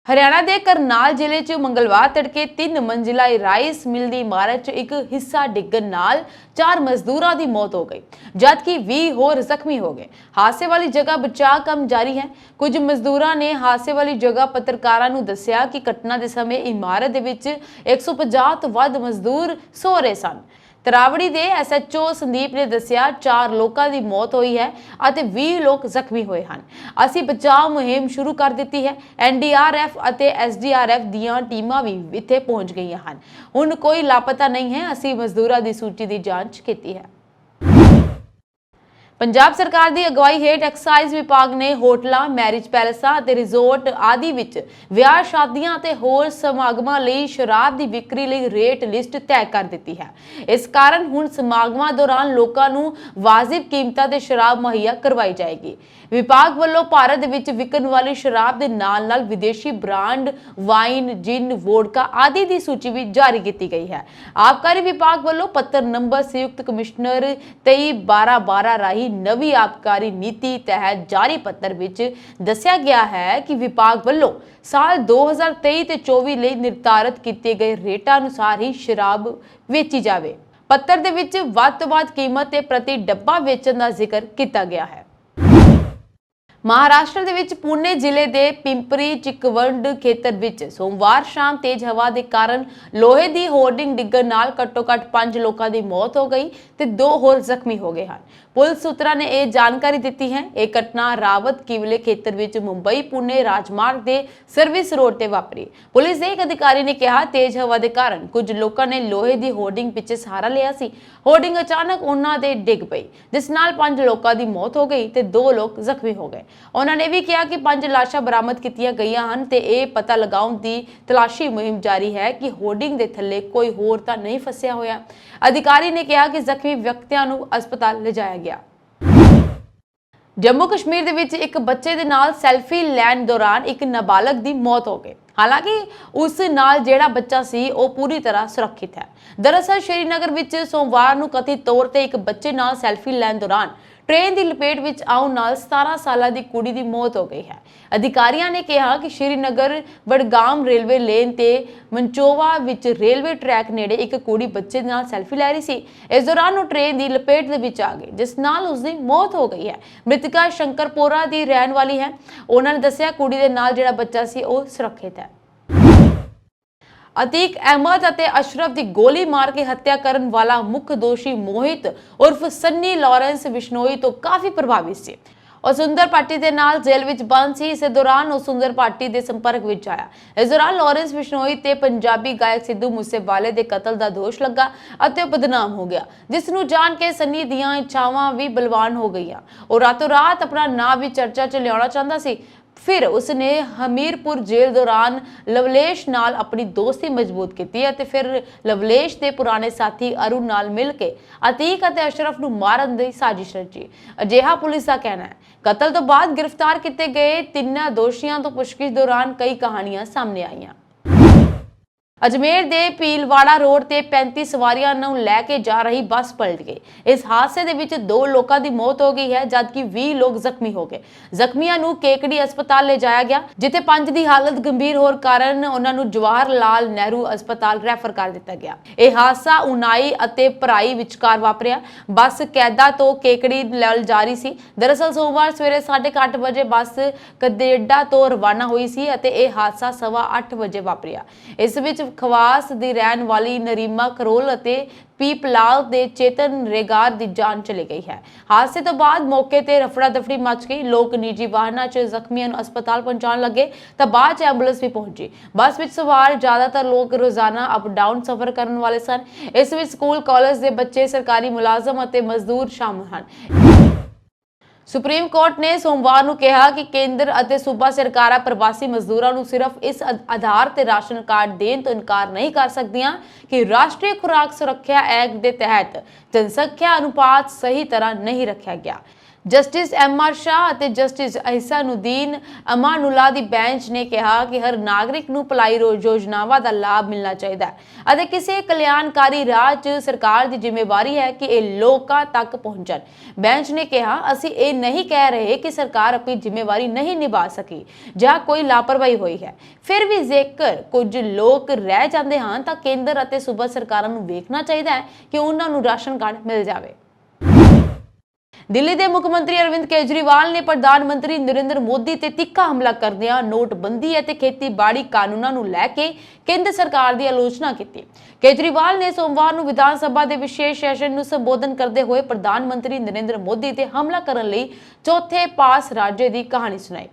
ਹਰਿਆਣਾ ਦੇ ਕਰਨਾਲ ਜ਼ਿਲ੍ਹੇ 'ਚ ਮੰਗਲਵਾਰ ਤੜਕੇ 3 ਮੰਜ਼ਿਲਾ ਰਾਈਸ ਮਿਲ ਦੀ ਇਮਾਰਤ 'ਚ ਇੱਕ ਹਿੱਸਾ ਡਿੱਗਣ ਨਾਲ 4 ਮਜ਼ਦੂਰਾਂ ਦੀ ਮੌਤ ਹੋ ਗਈ, ਜਦਕਿ 20 ਹੋਰ ਜ਼ਖਮੀ ਹੋ ਗਏ। ਹਾਦਸੇ ਵਾਲੀ ਜਗ੍ਹਾ ਬਚਾਅ ਕੰਮ ਜਾਰੀ ਹੈ। ਕੁਝ ਮਜ਼ਦੂਰਾਂ ਨੇ ਹਾਦਸੇ ਵਾਲੀ ਜਗ੍ਹਾ ਪੱਤਰਕਾਰਾਂ ਨੂੰ ਦੱਸਿਆ ਕਿ ਘਟਨਾ ਦੇ ਸਮੇਂ ਇਮਾਰਤ ਦੇ ਵਿੱਚ 150 ਤੋਂ ਵੱਧ ਮਜ਼ਦੂਰ ਸੋ ਰਹੇ ਸਨ। ਤਰਾਵੜੀ ਦੇ ਐਸਐਚਓ ਸੰਦੀਪ ਨੇ ਦੱਸਿਆ 4 ਲੋਕਾਂ ਦੀ ਮੌਤ ਹੋਈ ਹੈ ਅਤੇ 20 ਲੋਕ ਜ਼ਖਮੀ ਹੋਏ ਹਨ। ਅਸੀਂ ਬਚਾਅ ਮੁਹਿੰਮ ਸ਼ੁਰੂ ਕਰ ਦਿੱਤੀ ਹੈ। ਐਨਡੀਆਰਐਫ ਅਤੇ ਐਸਡੀਆਰਐਫ ਦੀਆਂ ਟੀਮਾਂ ਵੀ ਇੱਥੇ ਪਹੁੰਚ ਗਈਆਂ ਹਨ। ਹੁਣ ਕੋਈ ਲਾਪਤਾ ਨਹੀਂ ਹੈ। ਅਸੀਂ ਮਜ਼ਦੂਰਾਂ ਦੀ ਸੂਚੀ ਦੀ ਜਾਂਚ ਕੀਤੀ ਹੈ। ਪੰਜਾਬ ਸਰਕਾਰ ਦੀ ਅਗਵਾਈ ਹੇਠ ਐਕਸਾਈਜ਼ ਵਿਭਾਗ ਨੇ ਹੋਟਲਾਂ, ਮੈਰਿਜ ਪੈਲੇਸਾਂ ਅਤੇ ਰਿਜ਼ੋਰਟ ਆਦਿ ਵਿੱਚ ਵਿਆਹ ਸ਼ਾਦੀਆਂ ਅਤੇ ਹੋਰ ਸਮਾਗਮਾਂ ਲਈ ਸ਼ਰਾਬ ਦੀ ਵਿਕਰੀ ਲਈ ਰੇਟ ਲਿਸਟ ਤੈਅ ਕਰ ਦਿੱਤੀ ਹੈ। ਇਸ ਕਾਰਨ ਹੁਣ ਸਮਾਗਮਾਂ ਦੌਰਾਨ ਲੋਕਾਂ ਨੂੰ ਵਾਜਿਬ ਕੀਮਤਾਂ ਤੇ ਸ਼ਰਾਬ ਮੁਹੱਈਆ ਕਰਵਾਈ ਜਾਏਗੀ। ਵਿਭਾਗ ਵੱਲੋਂ ਭਾਰਤ ਵਿੱਚ ਵਿਕਣ ਵਾਲੀ ਸ਼ਰਾਬ ਦੇ ਨਾਲ-ਨਾਲ ਵਿਦੇਸ਼ੀ ਬ੍ਰਾਂਡ ਵਾਈਨ, ਜਿਨ, ਵੋਡਕਾ ਆਦਿ ਦੀ ਸੂਚੀ ਵੀ ਜਾਰੀ ਕੀਤੀ ਗਈ ਹੈ। ਆਬਕਾਰੀ ਵਿਭਾਗ ਵੱਲੋਂ ਪੱਤਰ ਨੰਬਰ ਸੰਯੁਕਤ ਕਮਿਸ਼ਨਰ 23/12 ਰਾਹੀਂ ਨਵੀਂ ਆਬਕਾਰੀ ਨੀਤੀ ਤਹਿਤ ਜਾਰੀ ਪੱਤਰ ਵਿੱਚ ਦੱਸਿਆ ਗਿਆ ਹੈ ਕਿ ਵਿਭਾਗ ਵੱਲੋਂ ਸਾਲ 2023 ਤੇ 24 ਲਈ ਨਿਰਧਾਰਤ ਕੀਤੇ ਗਏ ਰੇਟਾਂ ਅਨੁਸਾਰ ਹੀ ਸ਼ਰਾਬ ਵੇਚੀ ਜਾਵੇ। ਪੱਤਰ ਦੇ ਵਿੱਚ ਵੱਧ ਤੋਂ ਵੱਧ ਕੀਮਤ ਤੇ ਪ੍ਰਤੀ ਡੱਬਾ ਵੇਚਣ ਦਾ ਜ਼ਿਕਰ ਕੀਤਾ ਗਿਆ ਹੈ। ਮਹਾਰਾਸ਼ਟਰ ਦੇ ਵਿੱਚ ਪੁਣੇ ਜ਼ਿਲ੍ਹੇ ਦੇ ਪਿੰਪਰੀ ਚਿਕਵੰਡ ਖੇਤਰ ਵਿੱਚ ਸੋਮਵਾਰ ਸ਼ਾਮ ਤੇਜ਼ ਹਵਾ ਦੇ ਕਾਰਨ ਲੋਹੇ ਦੀ ਹੋਰਡਿੰਗ ਡਿੱਗਣ ਨਾਲ ਘੱਟੋ-ਘੱਟ 5 ਲੋਕਾਂ ਦੀ ਮੌਤ ਹੋ ਗਈ ਤੇ 2 ਹੋਰ ਜ਼ਖਮੀ ਹੋ ਗਏ ਹਨ। ਪੁਲਿਸ ਸੂਤਰਾਂ ਨੇ ਇਹ ਜਾਣਕਾਰੀ ਦਿੱਤੀ ਹੈ। ਇਹ ਘਟਨਾ ਰਾਵਤ ਕਿਵਲੇ ਖੇਤਰ ਵਿੱਚ ਮੁੰਬਈ ਪੁਣੇ ਰਾਜਮਾਰਗ ਦੇ ਸਰਵਿਸ ਰੋਡ ਤੇ ਵਾਪਰੀ। ਪੁਲਿਸ ਦੇ ਇੱਕ ਅਧਿਕਾਰੀ ਨੇ ਕਿਹਾ ਤੇਜ਼ ਹਵਾ ਦੇ ਕਾਰਨ ਕੁਝ ਲੋਕਾਂ ਨੇ ਲੋਹੇ ਦੀ ਹੋਰਡਿੰਗ ਪਿੱਛੇ ਸਹਾਰਾ ਲਿਆ ਸੀ। ਹੋਰਡਿੰਗ ਅਚਾਨਕ ਉਹਨਾਂ ਦੇ ਡਿੱਗ ਪਈ, ਜਿਸ ਨਾਲ 5 ਲੋਕਾਂ ਦੀ ਮੌਤ ਹੋ ਗਈ ਤੇ 2 ਲੋਕ ਜ਼ਖਮੀ ਹੋ ਗਏ। ਉਹਨਾਂ ਨੇ ਵੀ ਕਿਹਾ ਕਿ 5 ਲਾਸ਼ਾਂ ਬਰਾਮਦ ਕੀਤੀਆਂ ਗਈਆਂ ਹਨ ਤੇ ਇਹ ਪਤਾ ਲਗਾਉਣ ਦੀ ਤਲਾਸ਼ੀ ਮੁਹਿੰਮ ਜਾਰੀ ਹੈ ਕਿ ਹੋਰਡਿੰਗ ਦੇ ਥੱਲੇ ਕੋਈ ਹੋਰ ਤਾਂ ਨਹੀਂ ਫਸਿਆ ਹੋਇਆ। ਅਧਿਕਾਰੀ ਨੇ ਕਿਹਾ ਕਿ ਜ਼ਖਮੀ ਵਿਅਕਤੀਆਂ ਨੂੰ ਹਸਪਤਾਲ ਲਿਜਾਇਆ ਗਿਆ। ਜੰਮੂ ਕਸ਼ਮੀਰ ਦੇ ਵਿੱਚ ਇੱਕ ਬੱਚੇ ਦੇ ਨਾਲ ਸੈਲਫੀ ਲੈਣ ਦੌਰਾਨ ਇੱਕ ਨਾਬਾਲਗ ਦੀ ਮੌਤ ਹੋ ਗਈ। ਹਾਲਾਂਕਿ ਉਸ ਨਾਲ ਜਿਹੜਾ ਬੱਚਾ ਸੀ ਉਹ ਪੂਰੀ ਤਰ੍ਹਾਂ ਸੁਰੱਖਿਅਤ ਹੈ। ਦਰਅਸਲ ਸ਼੍ਰੀਨਗਰ ਵਿੱਚ ਸੋਮਵਾਰ ਨੂੰ ਕਥਿਤ ਤੌਰ ਤੇ ਇੱਕ ਬੱਚੇ ਨਾਲ ਸੈਲਫੀ ਲੈਣ ਦੌਰਾਨ ਟ੍ਰੇਨ ਦੀ ਲਪੇਟ ਵਿੱਚ ਆਉਣ ਨਾਲ 17 ਸਾਲਾਂ ਦੀ ਕੁੜੀ ਦੀ ਮੌਤ ਹੋ ਗਈ ਹੈ। ਅਧਿਕਾਰੀਆਂ ਨੇ ਕਿਹਾ ਕਿ ਸ਼੍ਰੀਨਗਰ ਵਡਗਾਮ ਰੇਲਵੇ ਲੇਨ ਤੇ ਮੰਚੋਵਾ ਵਿੱਚ ਰੇਲਵੇ ਟਰੈਕ ਨੇੜੇ ਇੱਕ ਕੁੜੀ ਬੱਚੇ ਦੇ ਨਾਲ ਸੈਲਫੀ ਲੈ ਰਹੀ ਸੀ। ਇਸ ਦੌਰਾਨ ਉਹ ਟ੍ਰੇਨ ਦੀ ਲਪੇਟ ਦੇ ਵਿੱਚ ਆ ਗਈ, ਜਿਸ ਨਾਲ ਉਸ ਦੀ ਮੌਤ ਹੋ ਗਈ ਹੈ। ਮ੍ਰਿਤਕਾ ਸ਼ੰਕਰਪੋਰਾ ਦੀ ਰਹਿਣ ਵਾਲੀ ਹੈ। ਉਹਨਾਂ ਨੇ ਦੱਸਿਆ ਕੁੜੀ ਦੇ ਨਾਲ ਜਿਹੜਾ ਬੱਚਾ ਸੀ ਉਹ ਸੁਰੱਖਿਅਤ ਹੈ। ਅਤੀਕ ਅਹਿਮਦ ਅਤੇ ਅਸ਼ਰਫ ਦੀ ਗੋਲੀ ਮਾਰ ਕੇ ਹੱਤਿਆ ਕਰਨ ਵਾਲਾ ਮੁੱਖ ਦੋਸ਼ੀ ਮੋਹਿਤ ਉਰਫ ਸੰਨੀ ਲਾਰੈਂਸ ਬਿਸ਼ਨੋਈ ਤੋਂ ਕਾਫੀ ਪ੍ਰਭਾਵਿਤ ਸੀ। ਉਹ ਸੁੰਦਰ ਪਾਟੀ ਦੇ ਨਾਲ ਜੇਲ੍ਹ ਵਿੱਚ ਬੰਦ ਸੀ। ਇਸੇ ਦੌਰਾਨ ਉਹ ਸੁੰਦਰ ਪਾਟੀ ਦੇ ਸੰਪਰਕ ਵਿੱਚ ਆਇਆ। ਇਸ ਦੌਰਾਨ ਲਾਰੈਂਸ ਬਿਸ਼ਨੋਈ ਤੇ ਪੰਜਾਬੀ ਗਾਇਕ ਸਿੱਧੂ ਮੂਸੇਵਾਲੇ ਦੇ ਕਤਲ ਦਾ ਦੋਸ਼ ਲੱਗਾ ਅਤੇ ਉਹ ਬਦਨਾਮ ਹੋ ਗਿਆ, ਜਿਸ ਨੂੰ ਜਾਣ ਕੇ ਸੰਨੀ ਦੀਆਂ ਇੱਛਾਵਾਂ ਵੀ ਬਲਵਾਨ ਹੋ ਗਈਆਂ। ਉਹ ਰਾਤੋਂ ਰਾਤ ਆਪਣਾ ਨਾਂ ਵੀ ਚਰਚਾ 'ਚ ਲਿਆਉਣਾ ਚਾਹੁੰਦਾ ਸੀ। ਫਿਰ ਉਸਨੇ ਹਮੀਰਪੁਰ ਜੇਲ੍ਹ ਦੌਰਾਨ ਲਵਲੇਸ਼ ਨਾਲ ਆਪਣੀ ਦੋਸਤੀ ਮਜ਼ਬੂਤ ਕੀਤੀ ਅਤੇ ਫਿਰ ਲਵਲੇਸ਼ ਦੇ ਪੁਰਾਣੇ ਸਾਥੀ ਅਰੁਣ ਨਾਲ ਮਿਲ ਕੇ ਅਤੀਕ ਅਤੇ ਅਸ਼ਰਫ ਨੂੰ ਮਾਰਨ ਦੀ ਸਾਜ਼ਿਸ਼ ਰਚੀ। ਅਜਿਹਾ ਪੁਲਿਸ ਦਾ ਕਹਿਣਾ ਹੈ। ਕਤਲ ਤੋਂ ਬਾਅਦ ਗ੍ਰਿਫਤਾਰ ਕੀਤੇ ਗਏ 3 ਦੋਸ਼ੀਆਂ ਤੋਂ ਪੁੱਛਗਿੱਛ ਦੌਰਾਨ ਕਈ ਕਹਾਣੀਆਂ ਸਾਹਮਣੇ ਆਈਆਂ। ਅਜਮੇਰ ਦੇ ਪੀਲਵਾੜਾ ਰੋਡ ਤੇ 35 ਸਵਾਰੀਆਂ ਨੂੰ ਲੈ ਕੇ ਜਾ ਰਹੀ ਬੱਸ ਪਲਟ ਗਈ। ਇਸ ਹਾਦਸੇ ਦੇ ਵਿੱਚ 2 ਲੋਕਾਂ ਦੀ ਮੌਤ ਹੋ ਗਈ ਹੈ, ਜਦਕਿ 20 ਲੋਕ ਜ਼ਖਮੀ ਹੋ ਗਏ। ਜ਼ਖਮੀਆਂ ਨੂੰ ਕੇਕੜੀ ਹਸਪਤਾਲ ਲੈ ਜਾਇਆ ਗਿਆ, ਜਿੱਥੇ 5 ਦੀ ਹਾਲਤ ਗੰਭੀਰ ਹੋਣ ਕਾਰਨ ਉਹਨਾਂ ਨੂੰ ਜਵਾਹਰ ਲਾਲ ਨਹਿਰੂ ਹਸਪਤਾਲ ਰੈਫਰ ਕਰ ਦਿੱਤਾ ਗਿਆ। ਇਹ ਹਾਦਸਾ ਉਨਾਈ ਅਤੇ ਭਰਾਈ ਵਿਚਕਾਰ ਵਾਪਰਿਆ। ਬੱਸ ਕੈਦਾ ਤੋਂ ਕੇਕੜੀ ਲੈ ਜਾ ਰਹੀ ਸੀ। ਦਰਅਸਲ ਸੋਮਵਾਰ ਸਵੇਰੇ 8:30 ਵਜੇ ਬੱਸ ਕਦੇਡਾ ਤੋਂ ਰਵਾਨਾ ਹੋਈ ਸੀ ਅਤੇ ਇਹ ਹਾਦਸਾ 8:15 ਵਜੇ ਵਾਪਰਿਆ। ਇਸ ਵਿੱਚ ਖਵਾਸ ਦੀ ਰਹਿਣ ਵਾਲੀ ਨਰੀਮਾ ਕਰੋਲ ਅਤੇ ਪੀਪਲਾਲ ਦੇ ਚੇਤਨ ਰੇਗਾਰ ਦੀ ਜਾਨ ਚਲੀ ਗਈ ਹੈ। ਹਾਦਸੇ ਤੋਂ ਬਾਅਦ ਮੌਕੇ ਤੇ ਰਫੜਾ ਦਫੜੀ ਮਚ ਗਈ। ਲੋਕ ਨਿੱਜੀ ਵਾਹਨਾਂ 'ਚ ਜ਼ਖਮੀਆਂ ਨੂੰ ਹਸਪਤਾਲ ਪਹੁੰਚਾਉਣ ਲੱਗੇ ਤਾਂ ਬਾਅਦ 'ਚ ਐਂਬੂਲੈਂਸ ਵੀ ਪਹੁੰਚੀ। ਬੱਸ ਵਿੱਚ ਸਵਾਰ ਜ਼ਿਆਦਾਤਰ ਲੋਕ ਰੋਜ਼ਾਨਾ ਅਪ ਡਾਊਨ ਸਫ਼ਰ ਕਰਨ ਵਾਲੇ ਸਨ। ਇਸ ਵਿੱਚ ਸਕੂਲ, ਕਾਲਜ ਦੇ ਬੱਚੇ, ਸਰਕਾਰੀ ਮੁਲਾਜ਼ਮ ਅਤੇ ਮਜ਼ਦੂਰ ਸ਼ਾਮਲ ਹਨ। ਸੁਪਰੀਮ ਕੋਰਟ ਨੇ ਸੋਮਵਾਰ ਨੂੰ ਕਿਹਾ ਕਿ ਕੇਂਦਰ ਅਤੇ ਸੂਬਾ ਸਰਕਾਰਾਂ ਪ੍ਰਵਾਸੀ ਮਜ਼ਦੂਰਾਂ ਨੂੰ ਸਿਰਫ ਇਸ ਆਧਾਰ ਤੇ ਰਾਸ਼ਨ ਕਾਰਡ ਦੇਣ ਤੋਂ ਇਨਕਾਰ ਨਹੀਂ ਕਰ ਸਕਦੀਆਂ ਕਿ ਰਾਸ਼ਟਰੀ ਖੁਰਾਕ ਸੁਰੱਖਿਆ ਐਕਟ ਦੇ ਤਹਿਤ ਜਨਸੰਖਿਆ ਅਨੁਪਾਤ ਸਹੀ ਤਰ੍ਹਾਂ ਨਹੀਂ ਰੱਖਿਆ ਗਿਆ। Justice M.R. ਸ਼ਾਹ ਅਤੇ ਜਸਟਿਸ ਅਹਿਸਾਨੁਦੀਨ ਅਮਾਨੁੱਲਾ ਦੀ ਬੈਂਚ ਨੇ ਕਿਹਾ ਕਿ ਹਰ ਨਾਗਰਿਕ ਨੂੰ ਭਲਾਈ ਯੋਜਨਾਵਾਂ ਦਾ ਲਾਭ ਮਿਲਣਾ ਚਾਹੀਦਾ ਹੈ ਅਤੇ ਕਿਸੇ ਕਲਿਆਣਕਾਰੀ ਰਾਜ ਸਰਕਾਰ ਦੀ ਜ਼ਿੰਮੇਵਾਰੀ ਹੈ ਕਿ ਇਹ ਲੋਕਾਂ ਤੱਕ ਪਹੁੰਚਣ। ਬੈਂਚ ਨੇ ਕਿਹਾ, ਅਸੀਂ ਇਹ ਨਹੀਂ ਕਹਿ ਰਹੇ ਕਿ ਸਰਕਾਰ ਆਪਣੀ ਜ਼ਿੰਮੇਵਾਰੀ ਨਹੀਂ ਨਿਭਾ ਸਕੀ ਜਾਂ ਕੋਈ ਲਾਪਰਵਾਹੀ ਹੋਈ ਹੈ। ਫਿਰ ਵੀ ਜੇਕਰ ਕੁਝ ਲੋਕ ਰਹਿ ਜਾਂਦੇ ਹਨ ਤਾਂ ਕੇਂਦਰ ਅਤੇ ਸੂਬਾ ਸਰਕਾਰਾਂ ਨੂੰ ਵੇਖਣਾ ਚਾਹੀਦਾ ਹੈ ਕਿ ਉਹਨਾਂ ਨੂੰ ਰਾਸ਼ਨ ਕਾਰਡ ਮਿਲ ਜਾਵੇ। ਦਿੱਲੀ ਦੇ ਮੁੱਖ ਮੰਤਰੀ ਅਰਵਿੰਦ ਕੇਜਰੀਵਾਲ ਨੇ ਪ੍ਰਧਾਨ ਮੰਤਰੀ ਨਰਿੰਦਰ ਮੋਦੀ ਤੇ ਤਿੱਖਾ ਹਮਲਾ ਕਰਦਿਆਂ ਨੋਟਬੰਦੀ ਅਤੇ ਖੇਤੀਬਾੜੀ ਕਾਨੂੰਨਾਂ ਨੂੰ ਲੈ ਕੇ ਕੇਂਦਰ ਸਰਕਾਰ ਦੀ ਆਲੋਚਨਾ ਕੀਤੀ। ਕੇਜਰੀਵਾਲ ਨੇ ਸੋਮਵਾਰ ਨੂੰ ਵਿਧਾਨ ਸਭਾ ਦੇ ਵਿਸ਼ੇਸ਼ ਸੈਸ਼ਨ ਨੂੰ ਸੰਬੋਧਨ ਕਰਦੇ ਹੋਏ ਪ੍ਰਧਾਨ ਮੰਤਰੀ ਨਰਿੰਦਰ ਮੋਦੀ ਤੇ ਹਮਲਾ ਕਰਨ ਲਈ ਚੌਥੇ ਪਾਸ ਰਾਜੇ ਦੀ ਕਹਾਣੀ ਸੁਣਾਈ।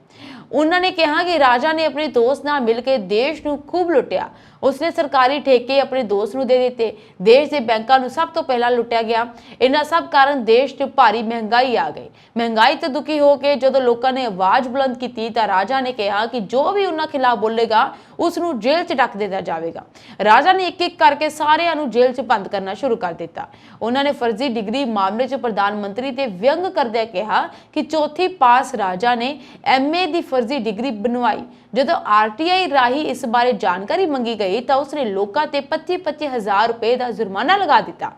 ਉਹਨਾਂ ਨੇ ਕਿਹਾ ਕਿ ਰਾਜਾ ਨੇ ਆਪਣੇ ਦੋਸਤ ਨਾਲ ਮਿਲ ਕੇ ਦੇਸ਼ ਨੂੰ ਖੂਬ ਲੁੱਟਿਆ। ਉਸਨੇ ਸਰਕਾਰੀ ਠੇਕੇ ਆਪਣੇ ਦੋਸਤ ਨੂੰ ਦੇ ਦਿੱਤੇ। ਦੇਸ਼ ਦੇ ਬੈਂਕਾਂ ਨੂੰ ਸਭ ਤੋਂ ਪਹਿਲਾਂ ਲੁੱਟਿਆ ਗਿਆ। ਇਹਨਾਂ ਸਭ ਕਾਰਨ ਦੇਸ਼ 'ਚ ਭਾਰੀ ਮਹਿੰਗਾਈ ਆ ਗਈ। ਮਹਿੰਗਾਈ ਤੋਂ ਦੁਖੀ ਹੋ ਕੇ ਜਦੋਂ ਲੋਕਾਂ ਨੇ ਆਵਾਜ਼ ਬੁਲੰਦ ਕੀਤੀ ਤਾਂ ਰਾਜਾ ਨੇ ਕਿਹਾ ਕਿ ਜੋ ਵੀ ਉਹਨਾਂ ਖਿਲਾਫ ਬੋਲੇਗਾ ਉਸ ਨੂੰ ਜੇਲ੍ਹ 'ਚ ਡੱਕ ਦਿੱਤਾ ਜਾਵੇਗਾ। ਰਾਜਾ ਨੇ ਇੱਕ-ਇੱਕ ਕਰਕੇ ਸਾਰਿਆਂ ਨੂੰ ਜੇਲ੍ਹ 'ਚ ਬੰਦ ਕਰਨਾ ਸ਼ੁਰੂ ਕਰ ਦਿੱਤਾ। ਉਹਨਾਂ ਨੇ ਫਰਜ਼ੀ ਡਿਗਰੀ ਮਾਮਲੇ 'ਚ ਪ੍ਰਧਾਨ ਮੰਤਰੀ ਤੇ ਵਿਅੰਗ ਕਰਦਿਆਂ ਕਿਹਾ ਕਿ ਚੌਥੀ ਪਾਸ ਰਾਜਾ ਨੇ MA ਦੀ ਫਰਜ਼ੀ ਡਿਗਰੀ ਬਣਵਾਈ। ਜਦੋਂ RTI ਰਾਹੀਂ ਇਸ ਬਾਰੇ ਜਾਣਕਾਰੀ ਮੰਗੀ ਗਈ ਤਾਂ ਉਸਨੇ ਲੋਕਾਂ ਤੇ 25-25 ਹਜ਼ਾਰ ਰੁਪਏ ਦਾ ਜੁਰਮਾਨਾ ਲਗਾ ਦਿੱਤਾ।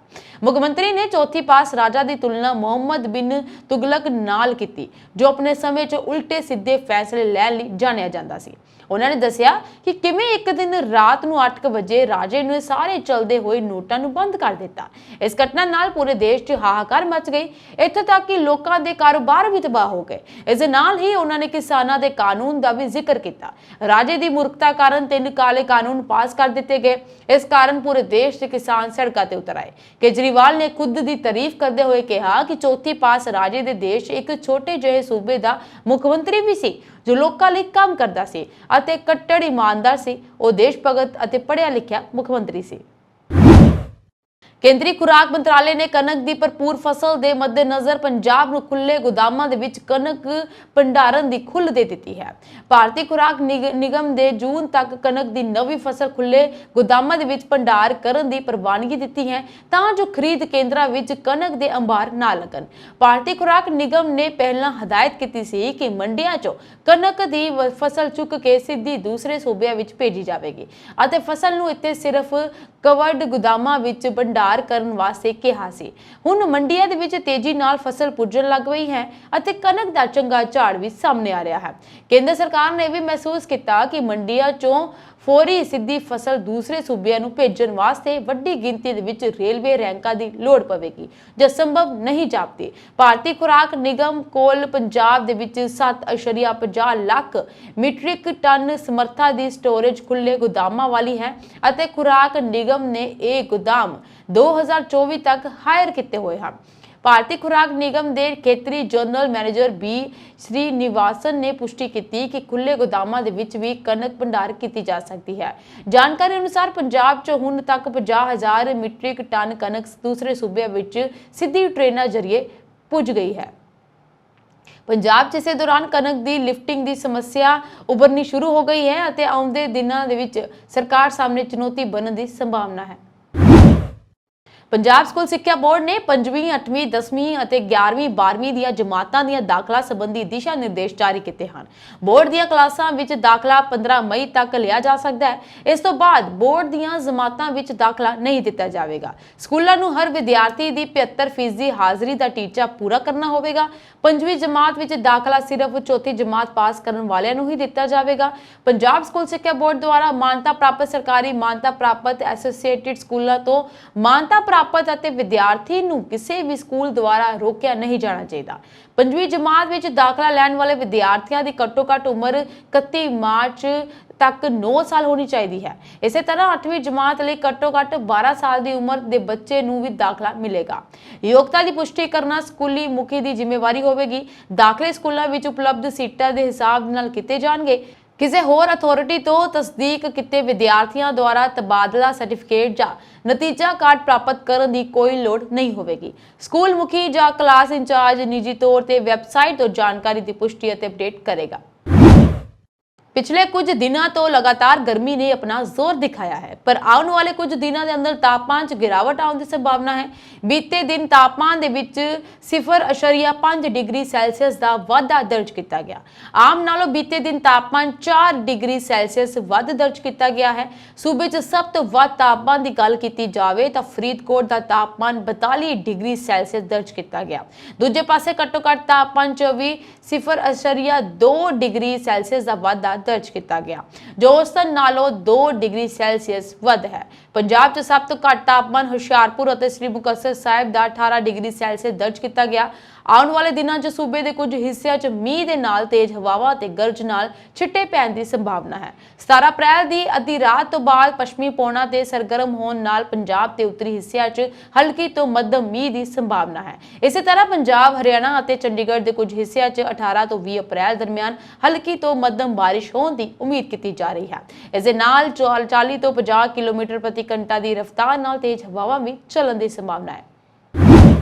ਮੁੱਖ ਮੰਤਰੀ ਨੇ ਚੌਥੀ ਪਾਸ ਰਾਜਾ ਦੀ ਤੁਲਨਾ ਮੁਹੰਮਦ ਬਿਨ ਤੁਗਲਕ ਨਾਲ ਕੀਤੀ, ਜੋ ਆਪਣੇ ਸਮੇਂ 'ਚ ਉਲਟੇ ਸਿੱਧੇ ਫੈਸਲੇ ਲੈਣ ਲਈ ਜਾਣਿਆ ਜਾਂਦਾ ਸੀ। ਉਹਨਾਂ ਨੇ ਦੱਸਿਆ ਕਿ ਕਿਵੇਂ ਇੱਕ ਦਿਨ ਰਾਤ ਨੂੰ 8 ਵਜੇ ਰਾਜੇ ਨੇ ਸਾਰੇ ਚੱਲਦੇ ਹੋਏ ਨੋਟਾਂ ਨੂੰ ਬੰਦ ਕਰ ਦਿੱਤਾ। ਇਸ ਘਟਨਾ ਨਾਲ ਪੂਰੇ ਦੇਸ਼ 'ਚ ਹਾਹਾਕਾਰ ਮਚ ਗਈ, ਇੱਥੋਂ ਤੱਕ ਕਿ ਲੋਕਾਂ ਦੇ ਕਾਰੋਬਾਰ ਵੀ ਤਬਾਹ ਹੋ ਗਏ। ਇਸ ਦੇ ਨਾਲ ਹੀ ਉਹਨਾਂ ਨੇ ਕਿਸਾਨਾਂ ਦੇ ਕਾਨੂੰਨ ਦਾ ਵੀ ਜ਼ਿਕਰ ਕੀਤਾ। ਰਾਜੇ ਦੀ ਮੂਰਖਤਾ ਕਾਰਨ 3 ਕਾਲੇ ਕਾਨੂੰਨ ਪਾਸ ਕਰ ਦਿੱਤੇ ਗਏ। ਇਸ ਕਾਰਨ ਪੂਰੇ ਦੇਸ਼ ਦੇ ਕਿਸਾਨ ਸੜਕਾਂ ਤੇ ਉਤਰ ਆਏ। ਕੇਜਰੀਵਾਲ ਨੇ ਖੁਦ ਦੀ ਤਾਰੀਫ ਕਰਦੇ ਹੋਏ ਕਿਹਾ ਕਿ ਚੌਥੀ ਪਾਸ ਰਾਜੇ ਦੇ ਦੇਸ਼ ਇੱਕ ਛੋਟੇ ਜਿਹੇ ਸੂਬੇ ਦਾ ਮੁੱਖ ਮੰਤਰੀ ਵੀ ਸੀ ਜੋ ਲੋਕਾਂ ਲਈ ਕੰਮ ਕਰਦਾ ਸੀ ਅਤੇ ਕੱਟੜ ਇਮਾਨਦਾਰ ਸੀ। ਉਹ ਦੇਸ਼ ਭਗਤ ਅਤੇ ਪੜ੍ਹਿਆ ਲਿਖਿਆ ਮੁੱਖ ਮੰਤਰੀ ਸੀ। ਕੇਂਦਰੀ ਖੁਰਾਕ ਮੰਤਰਾਲੇ ਨੇ ਕਣਕ ਦੀ ਭਰਪੂਰ ਫਸਲ ਦੇ ਮੱਦੇਨਜ਼ਰ ਪੰਜਾਬ ਨੂੰ ਖੁੱਲੇ ਗੋਦਾਮਾਂ ਦੇ ਵਿੱਚ ਕਣਕ ਭੰਡਾਰਨ ਦੀ ਖੁੱਲ੍ਹ ਦੇ ਦਿੱਤੀ ਹੈ। ਭਾਰਤੀ ਖੁਰਾਕ ਨਿਗਮ ਦੇ ਜੂਨ ਤੱਕ ਕਣਕ ਦੀ ਨਵੀਂ ਫਸਲ ਖੁੱਲੇ ਗੋਦਾਮਾਂ ਦੇ ਵਿੱਚ ਭੰਡਾਰ ਕਰਨ ਦੀ ਪ੍ਰਵਾਨਗੀ ਦਿੱਤੀ ਹੈ ਤਾਂ ਜੋ ਖਰੀਦ ਕੇਂਦਰਾਂ ਵਿੱਚ ਕਣਕ ਦੇ ਅੰਬਾਰ ਨਾ ਲੱਗਣ। ਭਾਰਤੀ ਖੁਰਾਕ ਨਿਗਮ ਨੇ ਪਹਿਲਾਂ ਹਦਾਇਤ ਕੀਤੀ ਸੀ ਕਿ ਮੰਡੀਆਂ 'ਚੋਂ ਕਣਕ ਦੀ ਫਸਲ ਚੁੱਕ ਕੇ ਸਿੱਧੀ ਦੂਸਰੇ ਸੂਬਿਆਂ ਵਿੱਚ ਭੇਜੀ ਜਾਵੇਗੀ ਅਤੇ ਫਸਲ ਨੂੰ ਇੱਥੇ ਸਿਰਫ ਕਵਰਡ ਗੋਦਾਮਾਂ ਵਿੱਚ ਭੰਡਾਰ ਕਰਨ ਵਾਸਤੇ ਕਿਹਾ ਸੀ। ਹੁਣ ਮੰਡੀਆਂ ਦੇ ਵਿੱਚ ਤੇਜ਼ੀ ਨਾਲ ਫਸਲ ਪੁੱਜਣ ਲੱਗ ਪਈ ਹੈ ਅਤੇ ਕਣਕ ਦਾ ਚੰਗਾ ਝਾੜ ਵੀ ਸਾਹਮਣੇ ਆ ਰਿਹਾ ਹੈ। ਕੇਂਦਰ ਸਰਕਾਰ ਨੇ ਵੀ ਮਹਿਸੂਸ ਕੀਤਾ ਕਿ ਮੰਡੀਆਂ 'ਚੋਂ ਫੌਰੀ ਸਿੱਧੀ ਫਸਲ ਦੂਸਰੇ ਸੂਬਿਆਂ ਨੂੰ ਭੇਜਣ ਵਾਸਤੇ ਵੱਡੀ ਗਿਣਤੀ ਦੇ ਵਿੱਚ ਰੇਲਵੇ ਰੈਂਕਾਂ ਦੀ ਲੋੜ ਪਵੇਗੀ ਜੋ ਸੰਭਵ ਨਹੀਂ ਜਾਪਦੀ। ਭਾਰਤੀ ਖੁਰਾਕ ਨਿਗਮ ਕੋਲ ਪੰਜਾਬ ਦੇ ਵਿੱਚ 7.50 ਲੱਖ ਮੀਟ੍ਰਿਕ ਟਨ ਸਮਰੱਥਾ ਦੀ ਸਟੋਰੇਜ ਖੁੱਲੇ ਗੋਦਾਮਾਂ ਵਾਲੀ ਹੈ ਅਤੇ ਖੁਰਾਕ ਨਿਗਮ ਨੇ ਇਹ ਗੋਦਾਮ 2024 ਤੱਕ ਹਾਇਰ ਕੀਤੇ ਹੋਏ ਹਨ। ਭਾਰਤੀ ਖੁਰਾਕ ਨਿਗਮ ਦੇ ਖੇਤਰੀ ਜਨਰਲ ਮੈਨੇਜਰ B श्रीनिवासन ने पुष्टि की कि खुले गोदामां दे विच भी कणक भंडार की जा सकती है। जानकारी अनुसार पंजाब च हुण तक 50,000 मीट्रिक टन कणक दूसरे सूबे विच सीधी ट्रेनां जरिए पुज गई है। पंजाब 'ਚ इसे दौरान कणक की लिफ्टिंग की समस्या उभरनी शुरू हो गई है और आउंदे दिनां दे विच सरकार सामने चुनौती बनने की संभावना है। ਪੰਜਾਬ ਸਕੂਲ ਸਿੱਖਿਆ ਬੋਰਡ ਨੇ 5ਵੀਂ 8ਵੀਂ 10ਵੀਂ ਅਤੇ 11ਵੀਂ 12ਵੀਂ ਦੀਆਂ ਜਮਾਤਾਂ ਦੀਆਂ ਦਾਖਲਾ ਸੰਬੰਧੀ ਦਿਸ਼ਾ ਨਿਰਦੇਸ਼ ਜਾਰੀ ਕੀਤੇ ਹਨ। ਬੋਰਡ ਦੀਆਂ ਕਲਾਸਾਂ ਵਿੱਚ ਦਾਖਲਾ 15 ਮਈ ਤੱਕ ਲਿਆ ਜਾ ਸਕਦਾ ਹੈ। ਇਸ ਤੋਂ ਬਾਅਦ ਬੋਰਡ ਦੀਆਂ ਜਮਾਤਾਂ ਵਿੱਚ ਦਾਖਲਾ ਨਹੀਂ ਦਿੱਤਾ ਜਾਵੇਗਾ। ਸਕੂਲਾਂ ਨੂੰ ਹਰ ਵਿਦਿਆਰਥੀ ਦੀ 75% ਹਾਜ਼ਰੀ ਦਾ ਟੀਚਾ ਪੂਰਾ ਕਰਨਾ ਹੋਵੇਗਾ। 5ਵੀਂ ਜਮਾਤ ਵਿੱਚ ਦਾਖਲਾ ਸਿਰਫ ਚੌਥੀ ਜਮਾਤ ਪਾਸ ਕਰਨ ਵਾਲਿਆਂ ਨੂੰ ਹੀ ਦਿੱਤਾ ਜਾਵੇਗਾ। ਪੰਜਾਬ ਸਕੂਲ ਸਿੱਖਿਆ ਬੋਰਡ ਦੁਆਰਾ ਮਾਨਤਾ ਪ੍ਰਾਪਤ ਸਰਕਾਰੀ ਮਾਨਤਾ ਪ੍ਰਾਪਤ ਐਸੋਸੀਏਟਿਡ ਸਕੂਲਾਂ ਤੋਂ ਮਾਨਤਾ ਪ੍ਰਾਪਤ ਅਤੇ ਵਿਦਿਆਰਥੀ ਨੂੰ ਕਿਸੇ ਵੀ ਸਕੂਲ ਦੁਆਰਾ ਰੋਕਿਆ ਨਹੀਂ ਜਾਣਾ ਚਾਹੀਦਾ। 5ਵੀਂ ਜਮਾਤ ਵਿੱਚ ਦਾਖਲਾ ਲੈਣ ਵਾਲੇ ਵਿਦਿਆਰਥੀਆਂ ਦੀ ਘੱਟੋ-ਘੱਟ ਉਮਰ 31 ਮਾਰਚ ਤੱਕ 9 ਸਾਲ ਹੋਣੀ ਚਾਹੀਦੀ ਹੈ। ਇਸੇ ਤਰ੍ਹਾਂ 8ਵੀਂ ਜਮਾਤ ਲਈ ਘੱਟੋ-ਘੱਟ 12 ਸਾਲ ਦੀ ਉਮਰ ਦੇ ਬੱਚੇ ਨੂੰ ਵੀ ਦਾਖਲਾ ਮਿਲੇਗਾ। ਯੋਗਤਾ ਦੀ ਪੁਸ਼ਟੀ ਕਰਨਾ ਸਕੂਲੀ ਮੁਖੀ ਦੀ ਜ਼ਿੰਮੇਵਾਰੀ ਹੋਵੇਗੀ। ਦਾਖਲੇ ਸਕੂਲਾਂ ਵਿੱਚ ਉਪਲਬਧ ਸੀਟਾਂ ਦੇ ਹਿਸਾਬ ਨਾਲ ਕੀਤੇ ਜਾਣਗੇ। ਕਿਸੇ ਹੋਰ ਅਥਾਰਟੀ ਤੋਂ ਤਸਦੀਕ ਕੀਤੇ ਵਿਦਿਆਰਥੀਆਂ ਦੁਆਰਾ ਤਬਾਦਲਾ ਸਰਟੀਫਿਕੇਟ ਜਾਂ ਨਤੀਜਾ ਕਾਰਡ ਪ੍ਰਾਪਤ ਕਰਨ ਦੀ ਕੋਈ ਲੋੜ ਨਹੀਂ ਹੋਵੇਗੀ। ਸਕੂਲ ਮੁਖੀ ਜਾਂ ਕਲਾਸ ਇੰਚਾਰਜ ਨਿੱਜੀ ਤੌਰ ਤੇ ਵੈਬਸਾਈਟ ਤੋਂ ਜਾਣਕਾਰੀ ਦੀ ਪੁਸ਼ਟੀ ਅਤੇ ਅਪਡੇਟ ਕਰੇਗਾ। पिछले कुछ दिनों तो लगातार गर्मी ने अपना जोर दिखाया है, पर आने वाले कुछ दिनों के अंदर तापमान च गिरावट आने की संभावना है। बीते दिन तापमान दे विच 0.5 डिग्री सैल्सियस का वाधा दर्ज किया गया। आम नालों बीते दिन तापमान 4 डिग्री सैल्सियस वध दर्ज किया गया है। सूबे च सब तो वध तापमान की गल की जाए तो फरीदकोट का तापमान 42 डिग्री सैल्सियस दर्ज किया गया। दूजे पासे घट्टो घट्ट तापमान च भी 0.2 डिग्री सैल्सियस का वाधा दर्ज किया गया, जो औसतन नालों 2 डिग्री सैल्सियस वध है। पंजाब च सब तो घट तापमान हुशियारपुर और श्री मुक्तसर साहिब का 18 डिग्री सैल्सियस दर्ज किया गया। आने वाले दिनों च सूबे के कुछ हिस्सों च मीह के नाल तेज हवावां ते गरज नाल छिट्टे पैण की संभावना है। 17 अप्रैल की अद्धी रात तो बाद पश्चिमी पौना ते सरगर्म होने नाल पंजाब के उत्तरी हिस्सों च हल्की तो मध्यम मीह की संभावना है। इसी तरह पंजाब हरियाणा और चंडीगढ़ के कुछ हिस्सों च 18 तो 20 अप्रैल दरमियान हल्की तो मध्यम बारिश होने की उम्मीद की जा रही है। इस दे नाल 40 तो 50 किलोमीटर प्रति घंटा की रफ्तार नाल तेज हवावां भी चलने की संभावना है।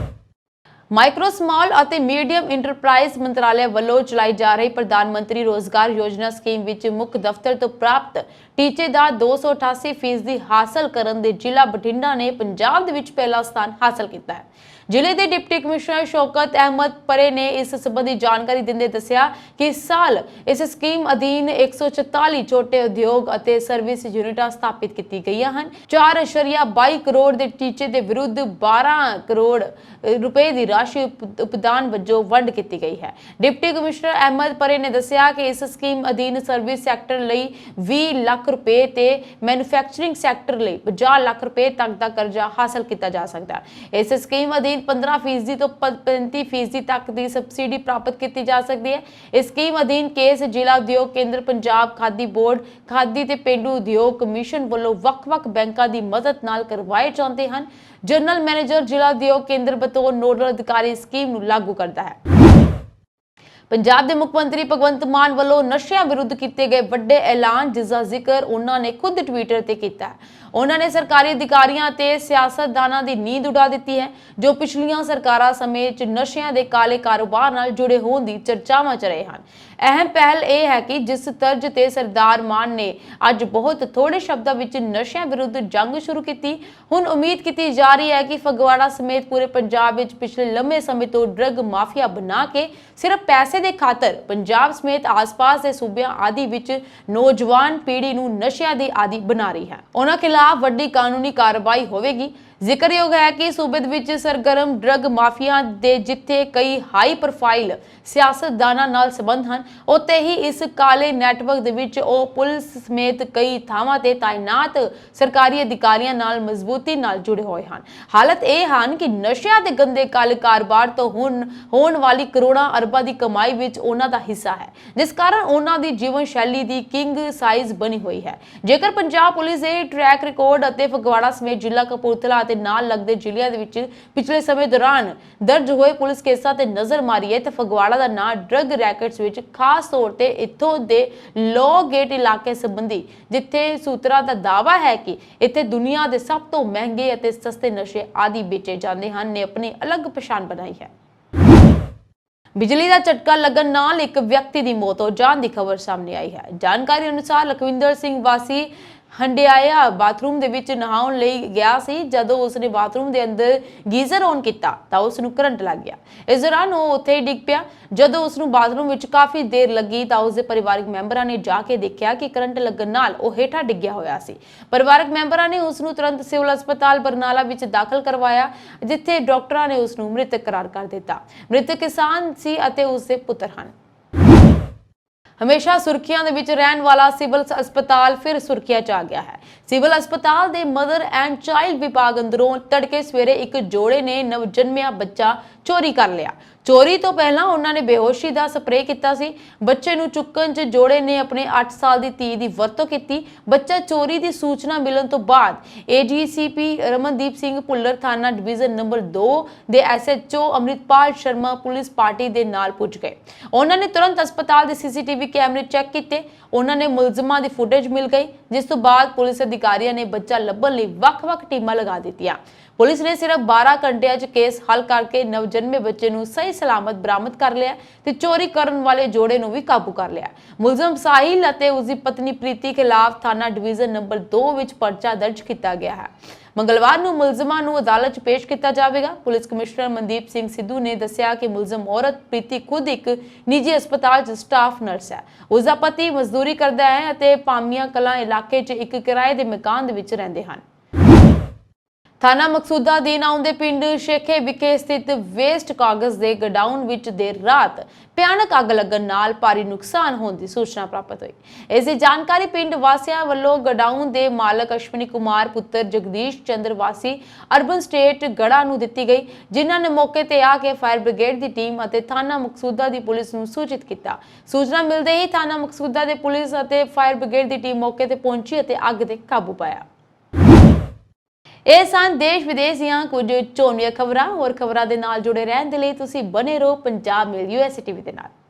माइक्रो स्मॉल और मीडियम इंटरप्राइज मंत्रालय वालों चलाई जा रही प्रधानमंत्री रोजगार योजना स्कीम विच मुख्य दफ्तर तो प्राप्त टीचे का 288% हासिल करन दे जिला बठिंडा ने पंजाब दे विच पहला स्थान हासिल किया है। जिले के डिप्टी कमिश्नर शौकत अहमद परे ने इस संबंधी जानकारी देंदे दस्सिया कि इस साल इस स्कीम अधीन 144 छोटे उद्योग और सर्विस यूनिटां स्थापित की गई हैं। 4.22 करोड़ के टीचे के विरुद्ध 12 करोड़ रुपए की राशि उपदान वजों वंड की गई है। डिप्टी कमिश्नर अहमद परे ने दस्सिया कि इस स्कीम अधीन सर्विस सैक्टर लई 20 लाख रुपए ते मैन्युफैक्चरिंग सैक्टर लई 50 लाख रुपए तक का कर्जा हासिल किया जा सकता है। इस स्कीम अधीन 15% तो 35% तक की सबसिडी प्राप्त की जा सकती है। इस स्कीम अधीन केस जिला उद्योग केंद्र पंजाब खादी बोर्ड खादी ते पेंडू उद्योग कमीशन वालों वक्-वक् बैंकों की मदद नाल करवाए जाते हैं। जनरल मैनेजर जिला उद्योग केंद्र बतौर नोडल अधिकारी स्कीम लागू करता है। पंजाब के मुख्यमंत्री भगवंत मान वालों नशियां विरुद्ध किए गए बड़े ऐलान जिसका जिक्र उन्होंने खुद ट्विटर पर किया है। उन्होंने सरकारी अधिकारियों ते सियासतदानों की नींद उड़ा दी है, जो पिछलियां सरकारों समेत नशियां के काले कारोबार नाल जुड़े होने की चर्चावां च रहे हैं। अहम पहल यह है कि जिस तर्ज ते सरदार मान ने अज बहुत थोड़े शब्दों में नशियां विरुद्ध जंग शुरू की, हुण उम्मीद की जा रही है कि फगवाड़ा समेत पूरे पंजाब में पिछले लंबे समय तो ड्रग माफिया बना के सिर्फ पैसे के खातर पंजाब समेत आस-पास के सूबे आदि विच नौजवान पीढ़ी नूं नशियां दी आदि बना रही है। उन्हां खिलाफ वड्डी कानूनी कार्रवाई होवेगी। जिक्रयोग है कि सूबे विच सरगर्म ड्रग माफिया दे जिथे कई हाई प्रोफाइल सियासतदानां नाल संबंध हैं, उत्ते ही इस काले नैटवर्क दे विच ओ पुलिस समेत कई थावां ते तैनात सरकारी अधिकारियों नाल मजबूती नाल जुड़े हुए हैं। हालत यह है कि नशिया दे गंदे काले कारोबार तो होने वाली करोड़ों अरबां दी कमाई विच उन्हां दा हिस्सा है, जिस कारण उन्हां दी जीवन शैली दी किंग साइज बनी हुई है। जेकर पंजाब पुलिस दे ट्रैक रिकॉर्ड अते फगवाड़ा समेत जिला कपूरथला नाल लगदे जिलिਆਂ ਦੇ ਵਿੱਚ पिछले समय दौरान दर्ज होए पुलिस केसां ते नजर मारीए तो फगवाड़ा का नाम ड्रग रैकेट्स विच खास तौर ते इत्थों दे लो गेट इलाके संबंधी जिथे सूत्रा का दावा है कि इत्थे दुनिया के सब तो महंगे अते सस्ते नशे आदि बेचे जाते हैं ने अपनी अलग पछाण बनाई है। बिजली का झटका लगन नाल एक व्यक्ति की मौत हो जाने की खबर सामने आई है। जानकारी अनुसार लखविंदर सिंह वासी ਹੰਡਿਆਇਆ ਬਾਥਰੂਮ ਦੇ ਵਿੱਚ ਨਹਾਉਣ ਲਈ ਗਿਆ ਸੀ। ਜਦੋਂ ਉਸਨੇ ਬਾਥਰੂਮ ਦੇ ਅੰਦਰ ਗੀਜ਼ਰ ਔਨ ਕੀਤਾ ਤਾਂ ਉਸ ਨੂੰ ਕਰੰਟ ਲੱਗ ਗਿਆ। ਇਸ ਦੌਰਾਨ ਉਹ ਉੱਥੇ ਹੀ ਡਿੱਗ ਪਿਆ। ਜਦੋਂ ਉਸ ਨੂੰ ਬਾਥਰੂਮ ਵਿੱਚ ਕਾਫੀ ਦੇਰ ਲੱਗੀ ਤਾਂ ਉਸਦੇ ਪਰਿਵਾਰਕ ਮੈਂਬਰਾਂ ਨੇ ਜਾ ਕੇ ਦੇਖਿਆ ਕਿ ਕਰੰਟ ਲੱਗਣ ਨਾਲ ਉਹ ਹੇਠਾਂ ਡਿੱਗਿਆ ਹੋਇਆ ਸੀ। ਪਰਿਵਾਰਕ ਮੈਂਬਰਾਂ ਨੇ ਉਸ ਨੂੰ ਤੁਰੰਤ ਸਿਵਲ ਹਸਪਤਾਲ ਬਰਨਾਲਾ ਵਿੱਚ ਦਾਖਲ ਕਰਵਾਇਆ, ਜਿੱਥੇ ਡਾਕਟਰਾਂ ਨੇ ਉਸ ਨੂੰ ਮ੍ਰਿਤਕ ਕਰਾਰ ਕਰ ਦਿੱਤਾ। ਮ੍ਰਿਤਕ ਕਿਸਾਨ ਸੀ ਅਤੇ ਉਸਦੇ ਪੁੱਤਰ ਹਨ। ਹਮੇਸ਼ਾ ਸੁਰਖੀਆਂ ਦੇ ਵਿੱਚ ਰਹਿਣ ਵਾਲਾ ਸਿਵਲ ਹਸਪਤਾਲ ਫਿਰ ਸੁਰਖੀਆਂ 'ਚ ਆ ਗਿਆ ਹੈ। ਸਿਵਲ ਹਸਪਤਾਲ ਦੇ ਮਦਰ ਐਂਡ ਚਾਈਲਡ ਵਿਭਾਗ ਅੰਦਰੋਂ ਤੜਕੇ ਸਵੇਰੇ ਇੱਕ ਜੋੜੇ ਨੇ ਨਵਜਨਮਿਆ ਬੱਚਾ ਚੋਰੀ ਕਰ ਲਿਆ। ਚੋਰੀ ਤੋਂ ਪਹਿਲਾਂ ਉਹਨਾਂ ਨੇ ਬੇਹੋਸ਼ੀ ਦਾ ਸਪਰੇਅ ਕੀਤਾ ਸੀ। ਬੱਚੇ ਨੂੰ ਚੁੱਕਣ 'ਚ ਜੋੜੇ ਨੇ ਆਪਣੇ 8 ਸਾਲ ਦੀ ਧੀ ਦੀ ਵਰਤੋਂ ਕੀਤੀ। ਬੱਚਾ ਚੋਰੀ ਦੀ ਸੂਚਨਾ ਮਿਲਣ ਤੋਂ ਬਾਅਦ AGCP ਰਮਨਦੀਪ ਸਿੰਘ ਭੁੱਲਰ ਥਾਣਾ ਡਿਵੀਜ਼ਨ ਨੰਬਰ 2 ਦੇ SHO Amritpal Sharma police party ਦੇ ਨਾਲ ਪੁੱਜ ਗਏ। ਉਹਨਾਂ ਨੇ ਤੁਰੰਤ ਹਸਪਤਾਲ ਦੇ CCTV ਕੈਮਰੇ ਚੈੱਕ ਕੀਤੇ। ਉਹਨਾਂ ਨੇ ਮੁਲਜ਼ਮਾਂ ਦੀ ਫੁਟੇਜ ਮਿਲ ਗਈ, ਜਿਸ ਤੋਂ ਬਾਅਦ ਪੁਲਿਸ ਅਧਿਕਾਰੀਆਂ ਨੇ ਬੱਚਾ ਲੱਭਣ ਲਈ ਵੱਖ-ਵੱਖ ਟੀਮਾਂ ਲਗਾ ਦਿੱਤੀਆਂ। ਪੁਲਿਸ ਨੇ ਸਿਰਫ 12 ਘੰਟਿਆਂ 'ਚ ਕੇਸ ਹੱਲ ਕਰਕੇ ਨਵਜਨਮੇ ਬੱਚੇ ਨੂੰ ਸਹੀ ਸਲਾਮਤ ਬਰਾਮਦ ਕਰ ਲਿਆ ਤੇ ਚੋਰੀ ਕਰਨ ਵਾਲੇ ਜੋੜੇ ਨੂੰ ਵੀ ਕਾਬੂ ਕਰ ਲਿਆ। ਮੁਲਜ਼ਮ ਸਾਹਿਲ ਅਤੇ ਉਸਦੀ ਪਤਨੀ ਪ੍ਰੀਤੀ ਖਿਲਾਫ ਥਾਣਾ ਡਿਵੀਜ਼ਨ ਨੰਬਰ 2 ਵਿੱਚ ਪਰਚਾ ਦਰਜ ਕੀਤਾ ਗਿਆ ਹੈ। ਮੰਗਲਵਾਰ ਨੂੰ ਮੁਲਜ਼ਮਾਂ ਨੂੰ ਅਦਾਲਤ 'ਚ ਪੇਸ਼ ਕੀਤਾ ਜਾਵੇਗਾ। ਪੁਲਿਸ ਕਮਿਸ਼ਨਰ ਮਨਦੀਪ ਸਿੰਘ ਸਿੱਧੂ ਨੇ ਦੱਸਿਆ ਕਿ ਮੁਲਜ਼ਮ ਔਰਤ ਪ੍ਰੀਤੀ ਖੁਦ ਇੱਕ ਨਿੱਜੀ ਹਸਪਤਾਲ 'ਚ ਸਟਾਫ ਨਰਸ ਹੈ। ਉਸਦਾ ਪਤੀ ਮਜ਼ਦੂਰੀ ਕਰਦਾ ਹੈ ਅਤੇ ਪਾਮੀਆਂ ਕਲਾਂ ਇਲਾਕੇ 'ਚ ਇੱਕ ਕਿਰਾਏ ਦੇ ਮਕਾਨ ਦੇ ਵਿੱਚ ਰਹਿੰਦੇ ਹਨ। ਥਾਣਾ ਮਕਸੂਦਾ ਅਧੀਨ ਆਉਂਦੇ ਪਿੰਡ ਸ਼ੇਖੇ ਵਿਖੇ ਸਥਿਤ ਵੇਸਟ ਕਾਗਜ਼ ਦੇ ਗੋਡਾਊਨ ਵਿੱਚ ਦੇਰ ਰਾਤ ਭਿਆਨਕ ਅੱਗ ਲੱਗਣ ਨਾਲ ਭਾਰੀ ਨੁਕਸਾਨ ਹੋਣ ਦੀ ਸੂਚਨਾ ਪ੍ਰਾਪਤ ਹੋਈ। ਇਸ ਦੀ ਜਾਣਕਾਰੀ ਪਿੰਡ ਵਾਸੀਆਂ ਵੱਲੋਂ ਗੋਡਾਊਨ ਦੇ ਮਾਲਕ ਅਸ਼ਵਨੀ ਕੁਮਾਰ ਪੁੱਤਰ ਜਗਦੀਸ਼ ਚੰਦਰ ਵਾਸੀ ਅਰਬਨ ਸਟੇਟ ਗੜਾ ਨੂੰ ਦਿੱਤੀ ਗਈ, ਜਿਨ੍ਹਾਂ ਨੇ ਮੌਕੇ ਤੇ ਆ ਕੇ ਫਾਇਰ ਬ੍ਰਿਗੇਡ ਦੀ ਟੀਮ ਅਤੇ ਥਾਣਾ ਮਕਸੂਦਾ ਦੀ ਪੁਲਿਸ ਨੂੰ ਸੂਚਿਤ ਕੀਤਾ। ਸੂਚਨਾ ਮਿਲਦੇ ਹੀ ਥਾਣਾ ਮਕਸੂਦਾ ਦੇ ਪੁਲਿਸ ਅਤੇ ਫਾਇਰ ਬ੍ਰਿਗੇਡ ਦੀ ਟੀਮ ਮੌਕੇ ਤੇ ਪਹੁੰਚੀ ਅਤੇ ਅੱਗ ਤੇ ਕਾਬੂ ਪਾਇਆ। ਇਹ ਸਨ ਦੇਸ਼ ਵਿਦੇਸ਼ ਦੀਆਂ ਕੁਝ ਚੋਣਵੀਆਂ ਖਬਰਾਂ। ਹੋਰ ਖਬਰਾਂ ਦੇ ਨਾਲ ਜੁੜੇ ਰਹਿਣ ਦੇ ਲਈ ਤੁਸੀਂ ਬਨੇ ਰਹੋ ਪੰਜਾਬ ਮੇਲ USA TV ਦੇ ਨਾਲ।